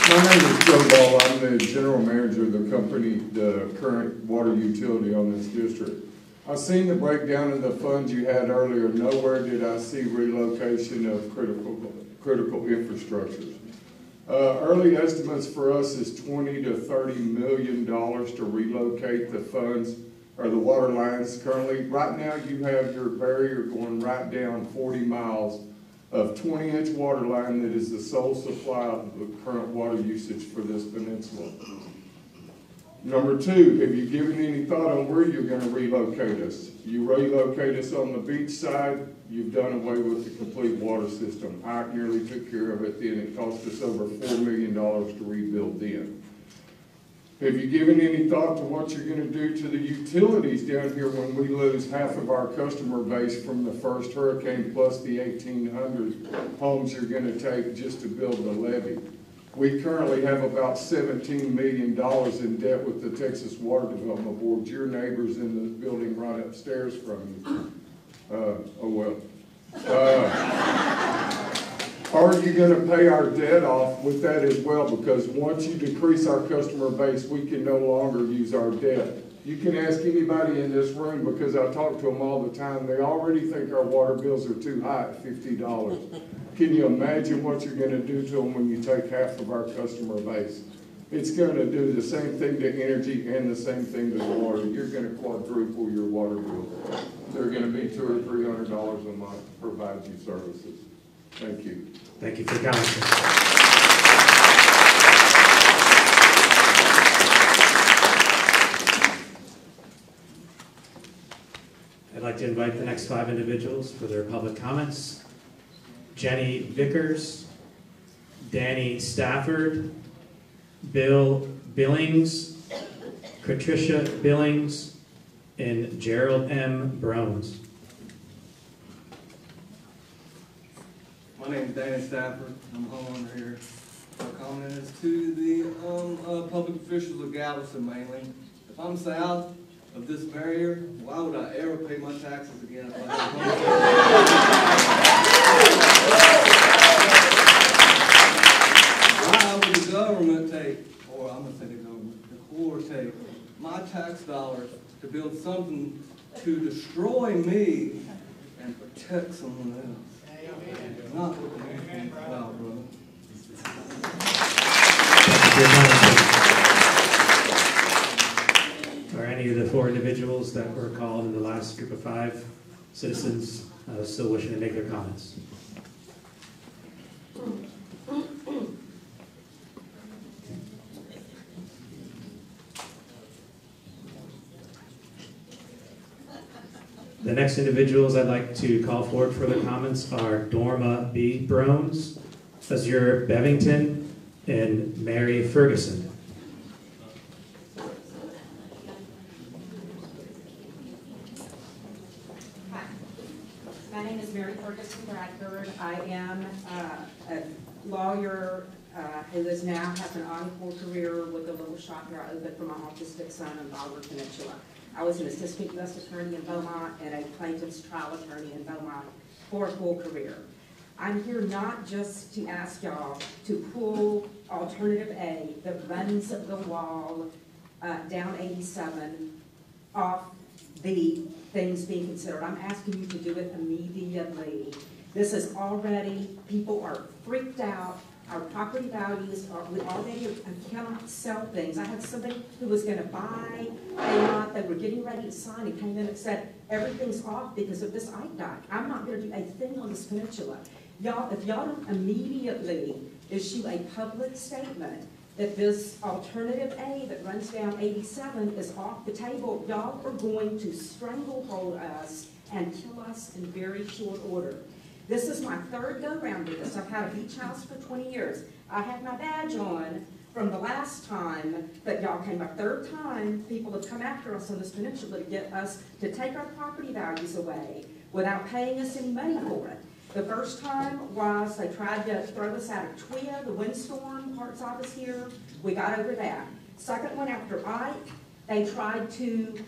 My name is Joe Ball. I'm the general manager of the company, the current water utility on this district. I've seen the breakdown of the funds you had earlier. Nowhere did I see relocation of critical infrastructures. Early estimates for us is $20 to $30 million to relocate the funds or the water lines. Currently, right now you have your barrier going right down 40 miles of 20-inch water line that is the sole supply of the current water usage for this peninsula. Number two, have you given any thought on where you're going to relocate us? You relocate us on the beach side, you've done away with the complete water system. I nearly took care of it then. It cost us over $4 million to rebuild then. Have you given any thought to what you're going to do to the utilities down here when we lose half of our customer base from the first hurricane plus the 1,800 homes you're going to take just to build the levee? We currently have about $17 million in debt with the Texas Water Development Board. Your neighbors in the building right upstairs from you. Are you going to pay our debt off with that as well? Because once you decrease our customer base, we can no longer use our debt. You can ask anybody in this room, because I talk to them all the time, they already think our water bills are too high at $50. Can you imagine what you're going to do to them when you take half of our customer base? It's going to do the same thing to energy and the same thing to the water. You're going to quadruple your water bill. They're going to be $200 or $300 a month to provide you services. Thank you. Thank you for your comments. I'd like to invite the next 5 individuals for their public comments. Jenny Vickers, Danny Stafford, Bill Billings, Patricia Billings, and Gerald M. Brones. My name is Danny Stafford. I'm a homeowner here. My comment is to the public officials of Galveston mainly. If I'm south of this barrier, why would I ever pay my taxes again if I have Why would the government take, or I'm going to say the government, the Corps take my tax dollars to build something to destroy me and protect someone else? Not wow, brother. Are any of the 4 individuals that were called in the last group of 5 citizens still wishing to make their comments? The next individuals I'd like to call forward for the comments are Dorma B. Brones, Azure Bevington, and Mary Ferguson. Hi, my name is Mary Ferguson Bradford. I am a lawyer who has an encore career with a little shop here I opened for my autistic son in Bolivar, Peninsula. I was an assistant U.S. attorney in Beaumont and a plaintiff's trial attorney in Beaumont for a full career. I'm here not just to ask y'all to pull Alternative A that runs the wall down 87 off the things being considered. I'm asking you to do it immediately. This is already, people are freaked out. Our property values are, we already cannot sell things. I had somebody who was going to buy a lot, they were getting ready to sign, and came in and said, everything's off because of this IDOC. I'm not going to do a thing on this peninsula. Y'all, if y'all don't immediately issue a public statement that this Alternative A that runs down 87 is off the table, y'all are going to stranglehold us and kill us in very short order. This is my 3rd go-round with this. I've had a beach house for 20 years. I have my badge on from the last time that y'all came. A 3rd time people have come after us on this peninsula to get us to take our property values away without paying us any money for it. The first time was they tried to throw us out of Twia, the windstorm, parts of us here. We got over that. Second one after Ike, they tried to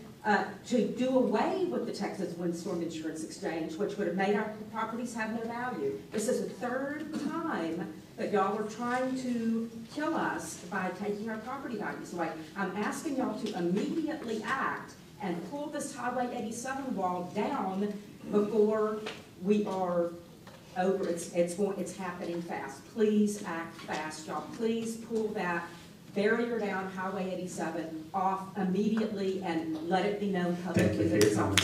do away with the Texas Windstorm Insurance Exchange, which would have made our properties have no value. This is the third time that y'all are trying to kill us by taking our property values away. I'm asking y'all to immediately act and pull this Highway 87 wall down before we are over. It's happening fast. Please act fast, y'all. Please pull that barrier down Highway 87 off immediately and let it be known publicly that it's on.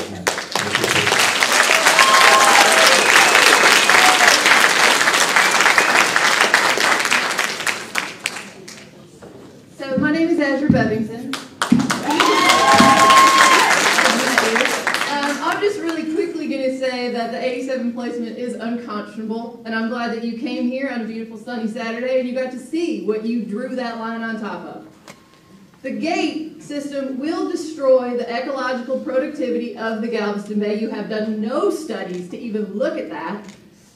So my name is Azure Bevington. I'm just really quickly going to say that the 87 placement is unconscionable, and I'm glad that you came here on a beautiful sunny Saturday and you got to see what you drew that line on top of. The gate system will destroy the ecological productivity of the Galveston Bay. You have done no studies to even look at that.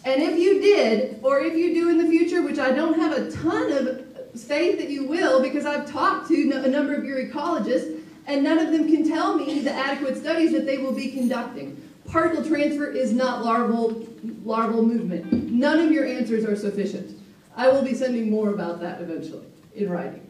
And if you did, or if you do in the future, which I don't have a ton of faith that you will, because I've talked to a number of your ecologists, and none of them can tell me the adequate studies that they will be conducting. Particle transfer is not larval movement. None of your answers are sufficient. I will be sending more about that eventually in writing.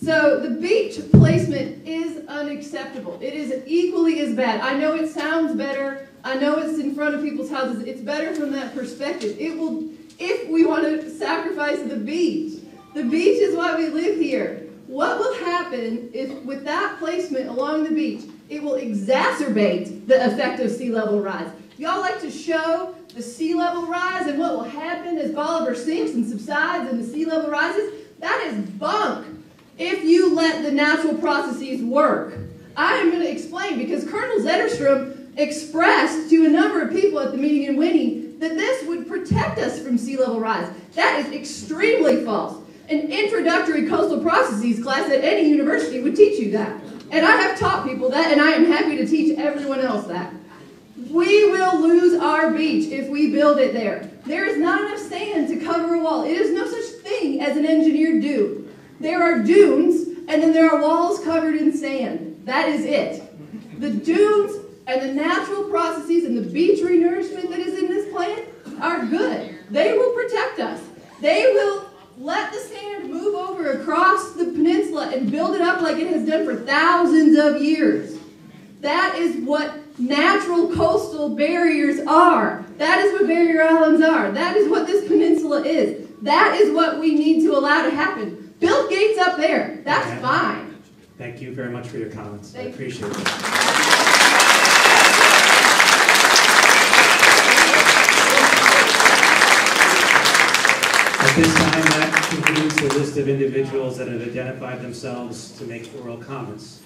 So the beach placement is unacceptable. It is equally as bad. I know it sounds better. I know it's in front of people's houses. It's better from that perspective. It will, if we want to sacrifice the beach is why we live here. What will happen if, with that placement along the beach, it will exacerbate the effect of sea level rise. Y'all like to show the sea level rise and what will happen as Bolivar sinks and subsides and the sea level rises? That is bunk if you let the natural processes work. I am going to explain, because Colonel Zetterstrom expressed to a number of people at the meeting in Winnie that this would protect us from sea level rise. That is extremely false. An introductory coastal processes class at any university would teach you that. And I have taught people that, and I am happy to teach everyone else that. We will lose our beach if we build it there. There is not enough sand to cover a wall. It is no such thing as an engineered dune. There are dunes, and then there are walls covered in sand. That is it. The dunes and the natural processes and the beach renourishment that is in this plan are good. They will protect us. They will let the sand move over across the peninsula and build it up like it has done for thousands of years. That is what natural coastal barriers are. That is what barrier islands are. That is what this peninsula is. That is what we need to allow to happen. Build gates up there. That's fine. Thank you very much for your comments. I appreciate it. At this time, that concludes the list of individuals that have identified themselves to make oral comments.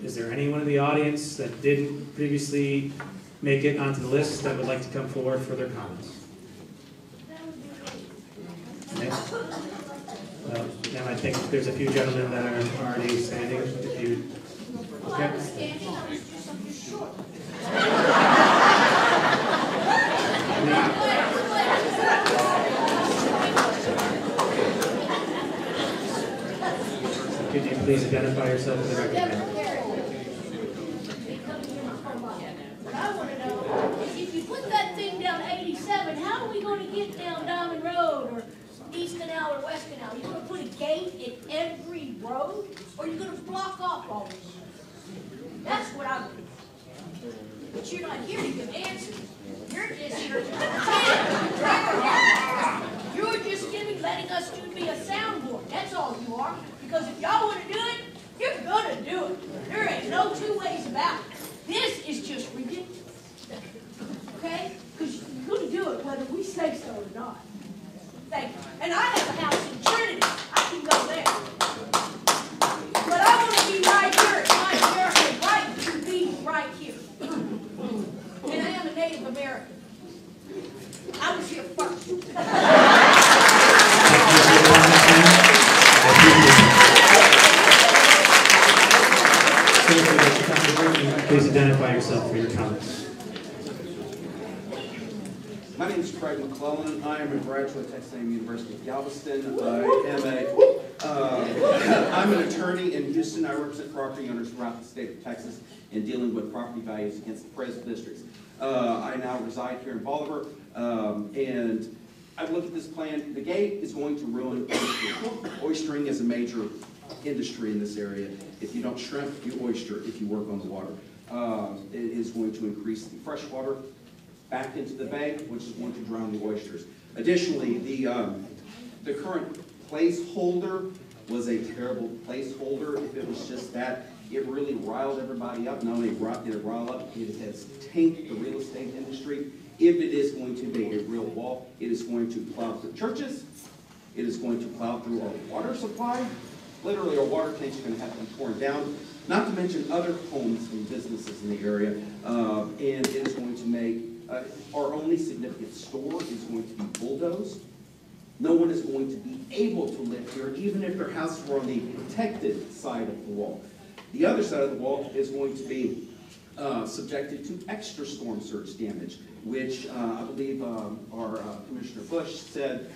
Is there anyone in the audience that didn't previously make it onto the list that would like to come forward for their comments? Next. Well, then I think there's a few gentlemen that are already standing. If you, okay. Could you please identify yourself for the record? I want to know, if you put that thing down 87, how are we going to get down Diamond Road or East Canal or West Canal? Are you going to put a gate in every road, or are you going to block off all of them? That's what I'm doing. But you're not here to give answers. You're just here to pretend. You're just letting us be a soundboard. That's all you are. Because if y'all want to do it, you're going to do it. There ain't no two ways about it. This is just ridiculous. Okay? Because you're going to do it whether we say so or not. Thank you. And I have a house in Trinity. I can go there. But I want to be right here at my American right to be right here. And I am a Native American. I was here first. Please identify yourself for your comments. My name is Craig McClellan. I am a graduate of Texas A&M University of Galveston. I'm an attorney in Houston. I represent property owners throughout the state of Texas in dealing with property values against the appraisal districts. I now reside here in Bolivar, and I've looked at this plan. The gate is going to ruin oystering. Oystering is a major industry in this area. If you don't shrimp, you oyster if you work on the water. It is going to increase the fresh water back into the bay, which is going to drown the oysters. Additionally, the current placeholder was a terrible placeholder. If it was just that, it really riled everybody up. Not only did it rile up, it has tanked the real estate industry. If it is going to be a real wall, it is going to plow through churches. It is going to plow through our water supply. Literally, our water tanks are going to have to be torn down. Not to mention other homes and businesses in the area. And it is going to make our only significant store is going to be bulldozed. No one is going to be able to live here, even if their houses were on the protected side of the wall. The other side of the wall is going to be subjected to extra storm surge damage, which I believe our Commissioner Bush said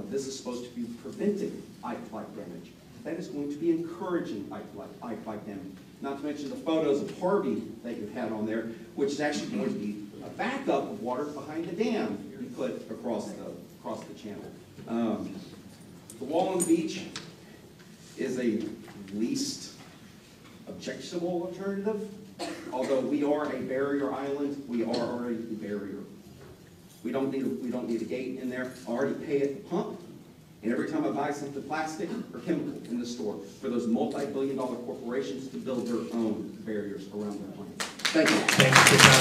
this is supposed to be preventing Ike-like damage. That is going to be encouraging Ike-like damage. Not to mention the photos of Harvey that you had on there, which is actually going to be a backup of water behind the dam you put across the channel. The wall on the beach is a least objectionable alternative. Although we are a barrier island, we are already a barrier. We don't need a gate in there. I already pay at the pump, and every time I buy something plastic or chemical in the store, for those multi-billion-dollar corporations to build their own barriers around their plants. Thank you. Thank you for your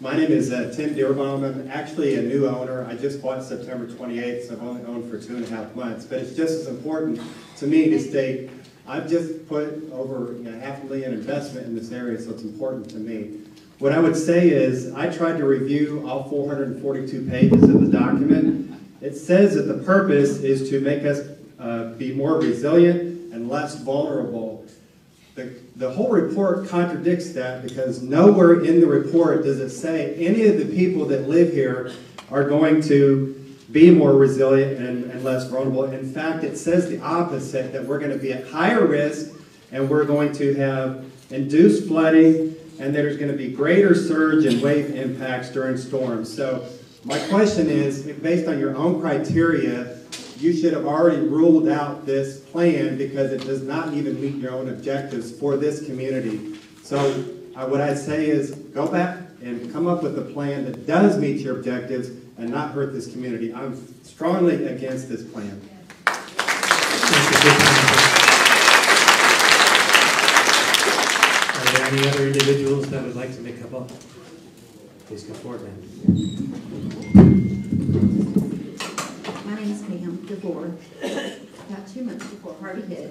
My name is Tim Dearbaum. I'm actually a new owner. I just bought September 28th, so I've only owned for 2.5 months. But it's just as important to me to state I've just put over $500,000 investment in this area, so it's important to me. What I would say is I tried to review all 442 pages of the document. It says that the purpose is to make us be more resilient and less vulnerable. The whole report contradicts that because nowhere in the report does it say any of the people that live here are going to be more resilient and less vulnerable. In fact, it says the opposite, that we're going to be at higher risk and we're going to have induced flooding and there's going to be greater surge and wave impacts during storms. So my question is, based on your own criteria, you should have already ruled out this plan because it does not even meet your own objectives for this community. So what I'd say is go back and come up with a plan that does meet your objectives and not hurt this community. I'm strongly against this plan. Are there any other individuals that would like to make a comment? Please come forward, ma'am. My name is Pam DeVore. About 2 months before Harvey hit,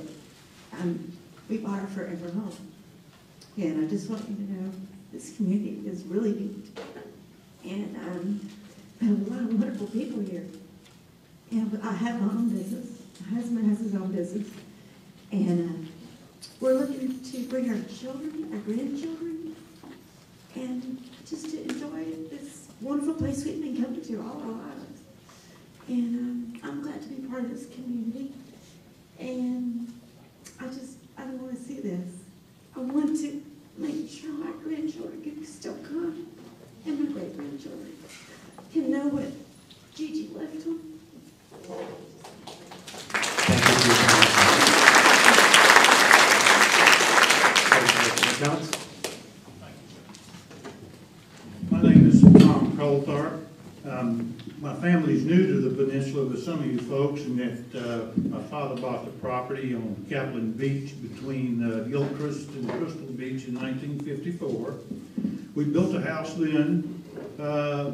we bought our forever home. And I just want you to know this community is really neat. And there are a lot of wonderful people here. And I have my own business. My husband has his own business. And we're looking to bring our children, our grandchildren, and just to enjoy this wonderful place we've been coming to all our lives. And I'm glad to be part of this community. And I don't want to see this. I want to make sure my grandchildren can still come, and my great-grandchildren can know what Gigi left them. My name is Tom Colthart. My family's new to the peninsula with some of you folks, and that my father bought the property on Kaplan Beach between Gilchrist and Crystal Beach in 1954. We built a house then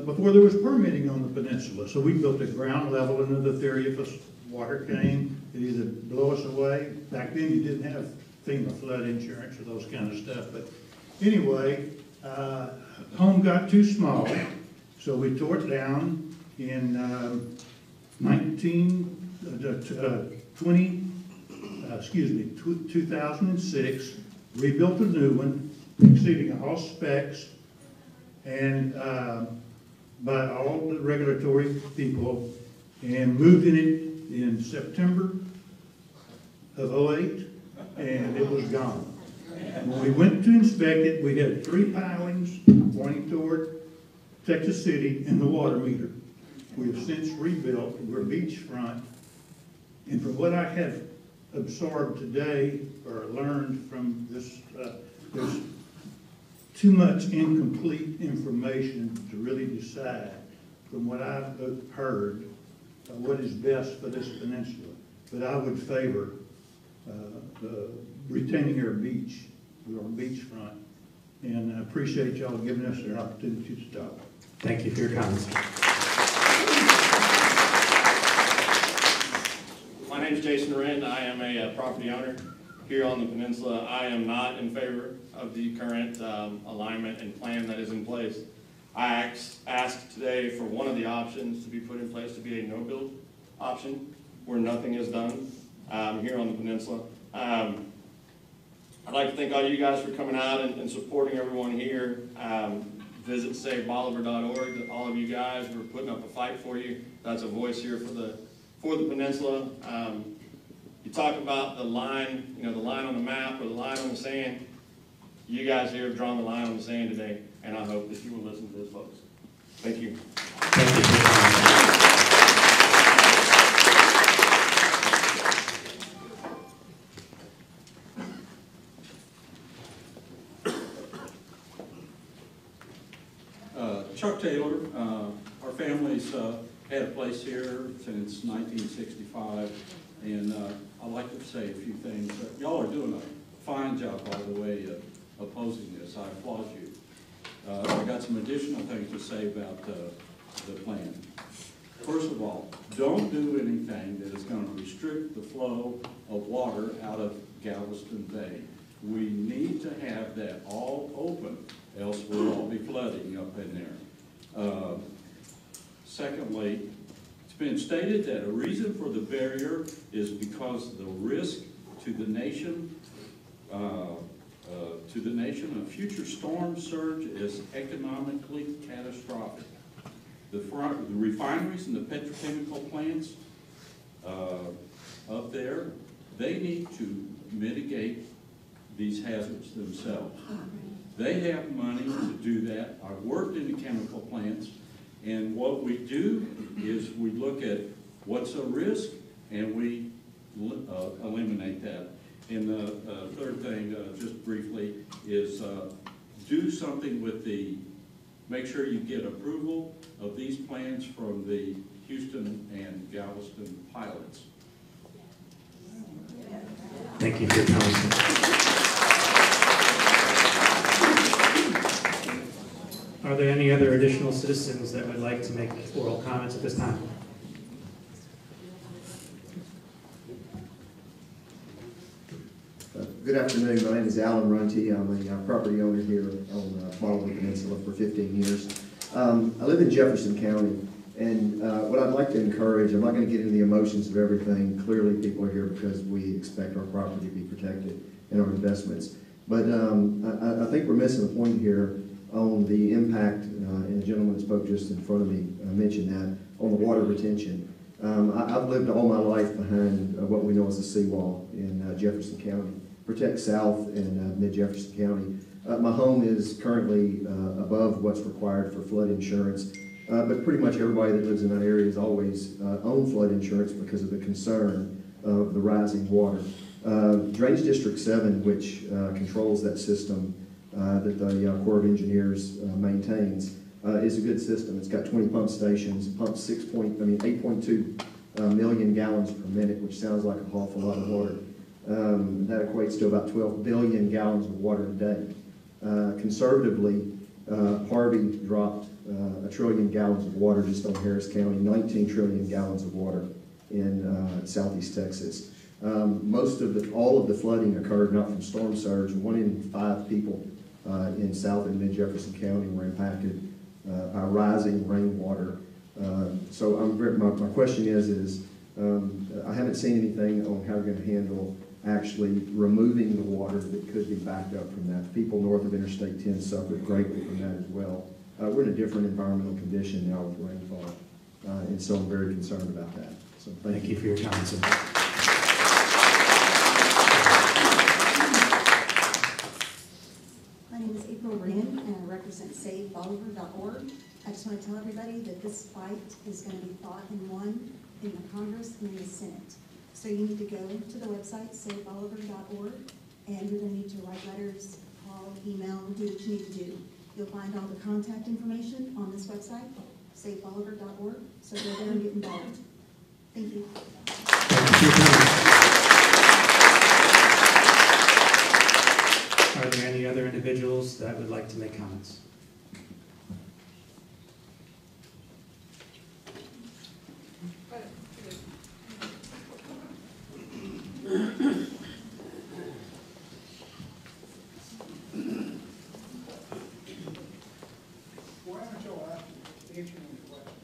before there was permitting on the peninsula, so we built it ground level under the theory if water came, it either blow us away. Back then you didn't have FEMA flood insurance or those kind of stuff, but anyway, home got too small, so we tore it down in 2006, rebuilt a new one, exceeding all specs, and by all the regulatory people, and moved in it in September of '08, and it was gone. When we went to inspect it, we had 3 pilings pointing toward Texas City and the water meter. We have since rebuilt, we're beachfront, and from what I have absorbed today or learned from this, there's too much incomplete information to really decide from what I've heard what is best for this peninsula. But I would favor retaining our beach. We're on beachfront, and I appreciate y'all giving us an opportunity to talk. Thank you for your comments. My name is Jason Wren. I am a property owner here on the peninsula. I am not in favor of the current alignment and plan that is in place. I asked today for one of the options to be put in place to be a no-build option where nothing is done here on the peninsula. I'd like to thank all you guys for coming out and supporting everyone here. Visit SaveBolivar.org. All of you guys, we're putting up a fight for you. That's a voice here for the peninsula. You talk about the line, the line on the map or the line on the sand. You guys here have drawn the line on the sand today, and I hope that you will listen to those folks. Thank you. Chuck Taylor, our family's had a place here since 1965, and I'd like to say a few things. Y'all are doing a fine job, by the way, opposing this. I applaud you. I got some additional things to say about the plan. First of all, don't do anything that is going to restrict the flow of water out of Galveston Bay. We need to have that all open, else we'll all be flooding up in there. Secondly, it's been stated that a reason for the barrier is because the risk to the nation of future storm surge is economically catastrophic. The refineries and the petrochemical plants up there, they need to mitigate these hazards themselves. They have money to do that. I've worked in the chemical plants, and what we do is we look at what's a risk and we eliminate that. And the third thing, just briefly, is do something with make sure you get approval of these plans from the Houston and Galveston pilots. Thank you for your comments. Are there any other additional citizens that would like to make oral comments at this time? Good afternoon. My name is Alan Runty. I'm a property owner here on Bolivar Peninsula for 15 years. I live in Jefferson County, and what I'd like to encourage, I'm not going to get into the emotions of everything. Clearly, people are here because we expect our property to be protected and our investments. But I think we're missing a point here on the impact, and the gentleman that spoke just in front of me mentioned that, on the water retention. I've lived all my life behind what we know as the seawall in Jefferson County. Protects South and mid-Jefferson County. My home is currently above what's required for flood insurance, but pretty much everybody that lives in that area has always owned flood insurance because of the concern of the rising water. Drainage District 7, which controls that system that the Corps of Engineers maintains, is a good system. It's got 20 pump stations, pumps 8.2 million gallons per minute, which sounds like an awful lot of water. That equates to about 12 billion gallons of water a day. Conservatively, Harvey dropped 1 trillion gallons of water just on Harris County, 19 trillion gallons of water in southeast Texas. All of the flooding occurred not from storm surge. 1 in 5 people in South and mid-Jefferson County were impacted by rising rainwater. So my question is I haven't seen anything on how we're going to handle actually removing the water that could be backed up from that. People north of Interstate 10 suffered greatly from that as well. We're in a different environmental condition now with rainfall, and so I'm very concerned about that. So thank you for your comments, sir. My name is April Wren, and I represent SaveBolivar.org. I just want to tell everybody that this fight is going to be fought and won in the Congress and in the Senate. So you need to go to the website, SaveBolivar.org, and you're going to need to write letters, call, email, do what you need to do. You'll find all the contact information on this website, SaveBolivar.org, so go there and get involved. Thank you. Are there any other individuals that would like to make comments? Why aren't y'all answering any questions?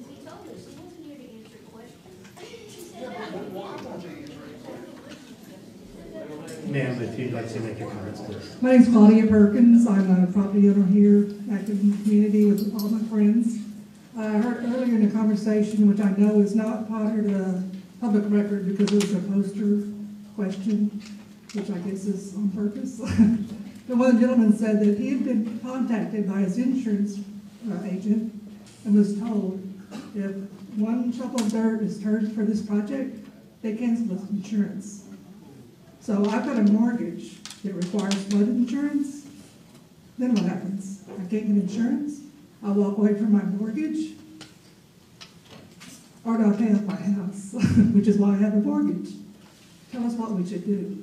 He told us he wasn't here to answer questions. Why won't you answer any questions? Ma'am, if you'd like to make your comments, please. My name's Claudia Perkins. I'm a property owner here, active in the community with all my friends. I heard earlier in the conversation, which I know is not part of the public record because it was a poster question, which I guess is on purpose. But one of the gentlemen said that he had been contacted by his insurance agent and was told if one shovel of dirt is turned for this project, they cancel his insurance. So I've got a mortgage that requires flood insurance. Then what happens? I can't get insurance. I walk away from my mortgage. Or do I pay off my house, which is why I have a mortgage? Tell us what we should do.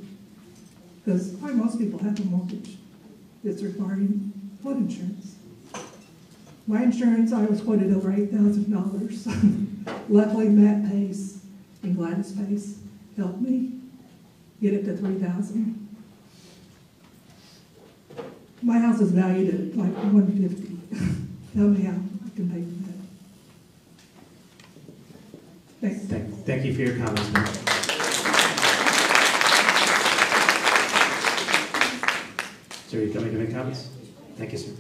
Because probably most people have a mortgage that's requiring flood insurance. My insurance, I was quoted over $8,000. Luckily, Matt Pace and Gladys Pace helped me get it to $3,000. My house is valued at like $150,000. Tell me how I can pay for that. Thanks. Thank you for your comments, ma'am. Sir, you coming to make comments? Thank you, sir. I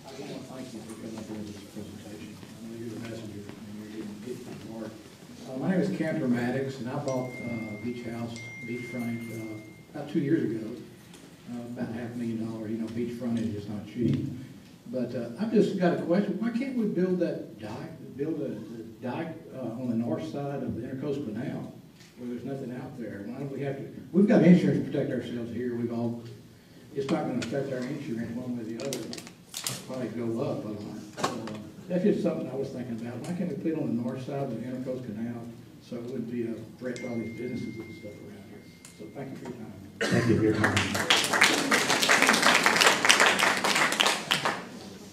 want to thank you for coming up here with this presentation. I know you're the messenger, and you're getting people to work. My name is Cantor Maddox, and I bought beach house, beach frontage, about 2 years ago. About $500,000. You know, beach frontage is not cheap. But I've just got a question. Why can't we build that dike, dike on the north side of the Intercoastal Canal, where there's nothing out there? Why don't we have to? We've got insurance to protect ourselves here. It's not going to affect our insurance one way or the other. It'll probably go up a lot. That's just something I was thinking about. Why can't we put it on the north side of the Intercoastal Canal so it wouldn't be a threat to all these businesses and stuff around here? So thank you for your time. Thank you for your comment.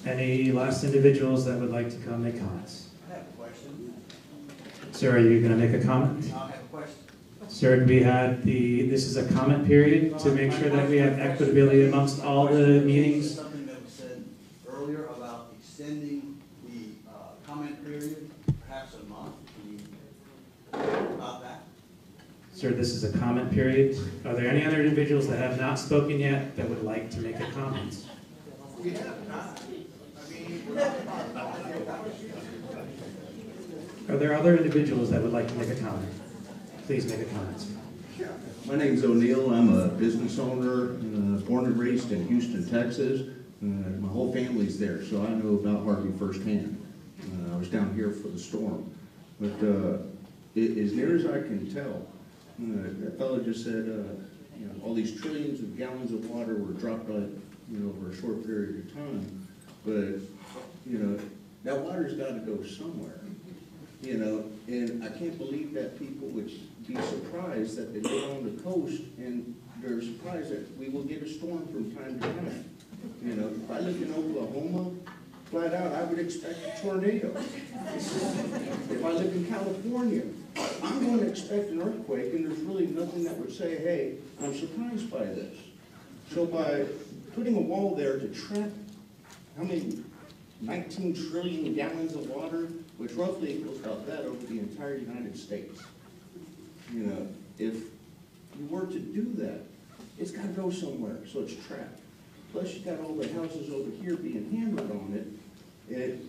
Any last individuals that would like to come make comments? I have a question. Sir, are you going to make a comment? I have a question. Sir, this is a comment period to make sure that we have equitability amongst all the meetings. Something that was said earlier about extending the comment period, perhaps a month. Can you talk about that? Sir, this is a comment period. Are there any other individuals that have not spoken yet that would like to make a comment? We have not. Are there other individuals that would like to make a comment? Please make a comment. My name's O'Neill. I'm a business owner, born and raised in Houston, Texas. My whole family's there, so I know about Harvey firsthand. I was down here for the storm. But as near as I can tell, that fellow just said, all these trillions of gallons of water were dropped on, over a short period of time. But, that water's got to go somewhere. And I can't believe that people would be surprised that they live on the coast and they're surprised that we will get a storm from time to time. If I lived in Oklahoma, flat out, I would expect a tornado. If I lived in California, I'm going to expect an earthquake, and there's really nothing that would say, hey, I'm surprised by this. So by putting a wall there to trap, how many, 19 trillion gallons of water, which roughly equals about that over the entire United States. You know, if you were to do that, it's gotta go somewhere, so it's trapped. Plus, you got all the houses over here being hammered on it.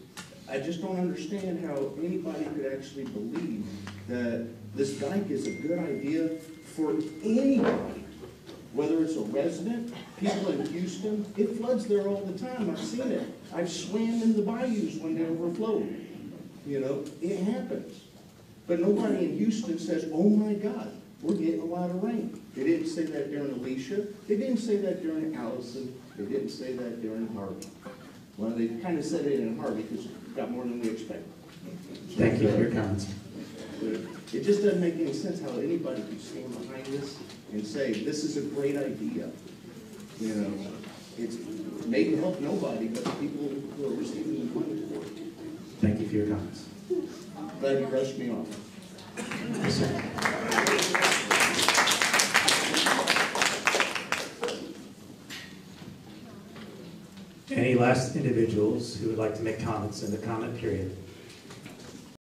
I just don't understand how anybody could actually believe that this dike is a good idea for anybody. Whether it's a resident, people in Houston, it floods there all the time, I've seen it. I've swam in the bayous when they overflow. You know, it happens. But nobody in Houston says, oh my God, we're getting a lot of rain. They didn't say that during Alicia. They didn't say that during Allison. They didn't say that during Harvey. Well, they kind of said it in Harvey because it got more than we expected. Thank you for your comments. It just doesn't make any sense how anybody could stand behind this and say, this is a great idea. You know, it's maybe help nobody but the people who are receiving the money for it. Thank you for your comments. Glad you brushed me off. Yes, sir. Any last individuals who would like to make comments in the comment period?